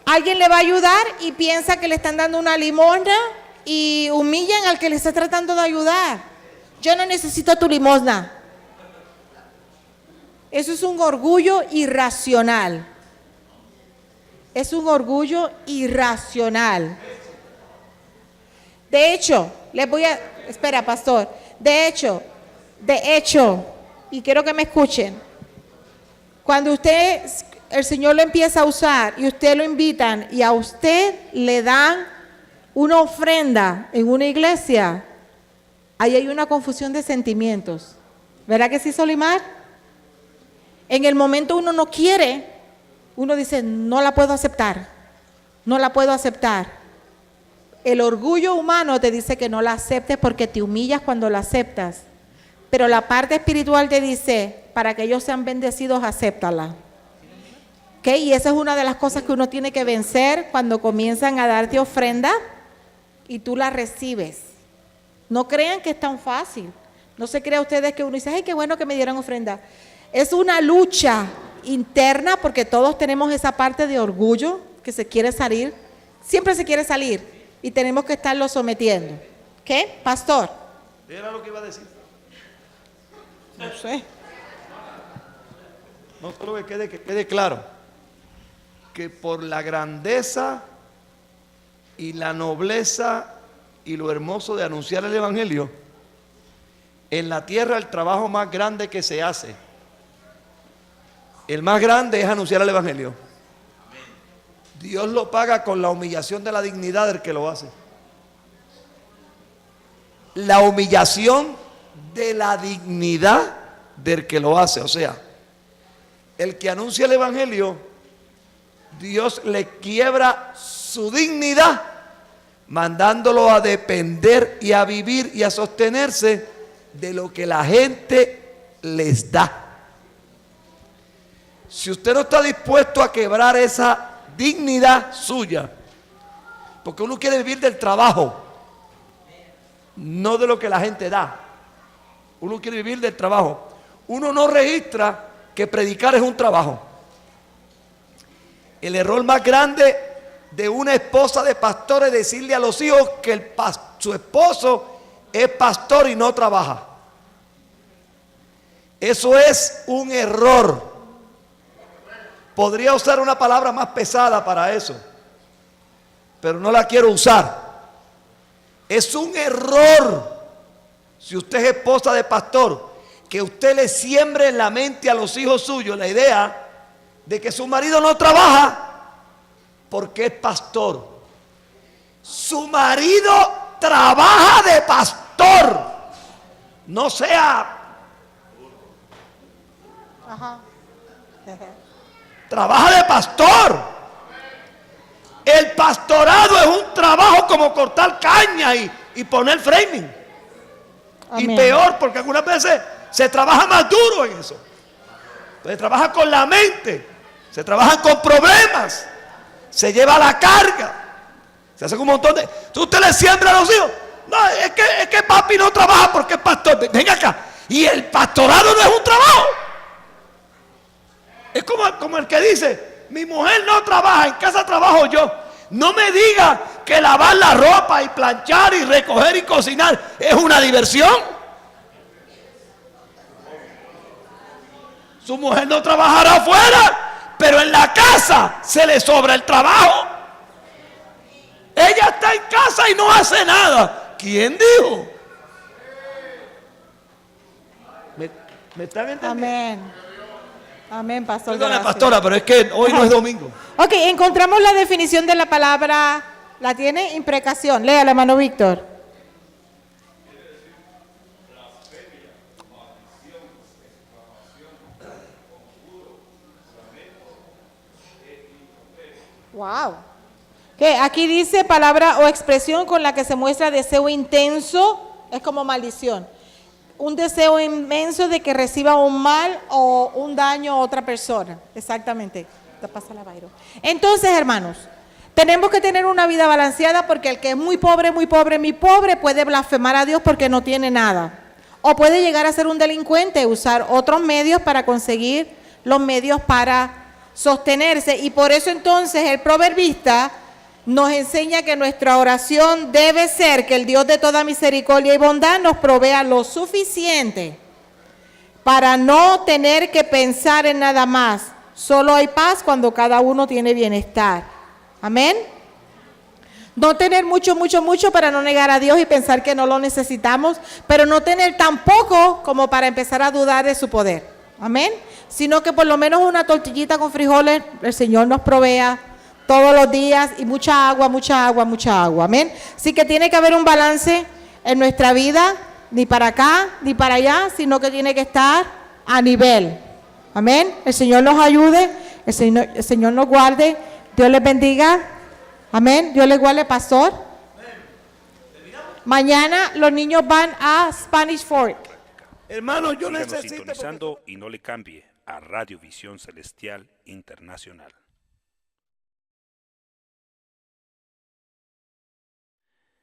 alguien le va a ayudar y piensa que le están dando una limosna y humillan al que le está tratando de ayudar. Yo no necesito tu limosna. Eso es un orgullo irracional. Es un orgullo irracional. De hecho, espera, pastor. De hecho, y quiero que me escuchen. Cuando el Señor lo empieza a usar y usted lo invitan y a usted le dan una ofrenda en una iglesia, ahí hay una confusión de sentimientos. ¿Verdad que sí, Solimar? En el momento uno no quiere, uno dice, no la puedo aceptar, no la puedo aceptar. El orgullo humano te dice que no la aceptes porque te humillas cuando la aceptas. Pero la parte espiritual te dice, para que ellos sean bendecidos, acéptala. ¿Okay? Y esa es una de las cosas que uno tiene que vencer cuando comienzan a darte ofrenda y tú la recibes. No crean que es tan fácil. No se crea ustedes que uno dice, ay, qué bueno que me dieron ofrenda. Es una lucha interna porque todos tenemos esa parte de orgullo que se quiere salir. Siempre se quiere salir. Y tenemos que estarlo sometiendo. ¿Qué? Pastor. Era lo que iba a decir. No sé. No solo que quede claro que por la grandeza y la nobleza y lo hermoso de anunciar el Evangelio, en la tierra el trabajo más grande que se hace, el más grande es anunciar el Evangelio. Dios lo paga con la humillación de la dignidad del que lo hace. La humillación de la dignidad del que lo hace. O sea, el que anuncia el Evangelio, Dios le quiebra su dignidad, mandándolo a depender y a vivir y a sostenerse de lo que la gente les da. Si usted no está dispuesto a quebrar esa dignidad suya, porque uno quiere vivir del trabajo, no de lo que la gente da. Uno quiere vivir del trabajo. Uno no registra que predicar es un trabajo. El error más grande de una esposa de pastor es decirle a los hijos que su esposo es pastor y no trabaja. Eso es un error. Podría usar una palabra más pesada para eso, pero no la quiero usar. Es un error, si usted es esposa de pastor, que usted le siembre en la mente a los hijos suyos la idea de que su marido no trabaja porque es pastor. Su marido trabaja de pastor, no sea... Ajá. Trabaja de pastor. El pastorado es un trabajo como cortar caña y poner framing. Amén. Y peor, porque algunas veces se trabaja más duro en eso. Se trabaja con la mente, se trabaja con problemas, se lleva la carga, se hace un montón de... Usted le siembra a los hijos. No, es que papi no trabaja porque es pastor. Venga acá. Y el pastorado no es un trabajo. Es como el que dice, mi mujer no trabaja, en casa trabajo yo. No me diga que lavar la ropa y planchar y recoger y cocinar es una diversión. Su mujer no trabajará afuera, pero en la casa se le sobra el trabajo. Ella está en casa y no hace nada. ¿Quién dijo? ¿Me están entendiendo? Amén. Amén, pastor. Perdona, Gracias. pastora, pero es que hoy no es domingo. Ok, encontramos la definición de la palabra, ¿la tiene? Imprecación. Léala, hermano Víctor. Wow. Que aquí dice palabra o expresión con la que se muestra deseo intenso, es como maldición. Un deseo inmenso de que reciba un mal o un daño a otra persona. Exactamente. Te pasa la Byron. Entonces, hermanos, Tenemos que tener una vida balanceada porque el que es muy pobre, muy pobre puede blasfemar a Dios porque no tiene nada. O puede llegar a ser un delincuente, usar otros medios para conseguir los medios para sostenerse. Y por eso entonces el proverbista nos enseña que nuestra oración debe ser que el Dios de toda misericordia y bondad nos provea lo suficiente para no tener que pensar en nada más. Solo hay paz cuando cada uno tiene bienestar. Amén. No tener mucho para no negar a Dios y pensar que no lo necesitamos, pero no tener tan poco como para empezar a dudar de su poder. Amén. Sino que por lo menos una tortillita con frijoles el Señor nos provea todos los días y mucha agua. Amén. Así que tiene que haber un balance en nuestra vida, ni para acá ni para allá, sino que tiene que estar a nivel. Amén. El Señor nos ayude, el Señor nos guarde. Dios les bendiga. Amén. Dios les guarde, pastor. Mañana los niños van a Spanish Fork. Hermano, yo Síganos necesito... sintonizando y no le cambie a Radio Visión Celestial Internacional.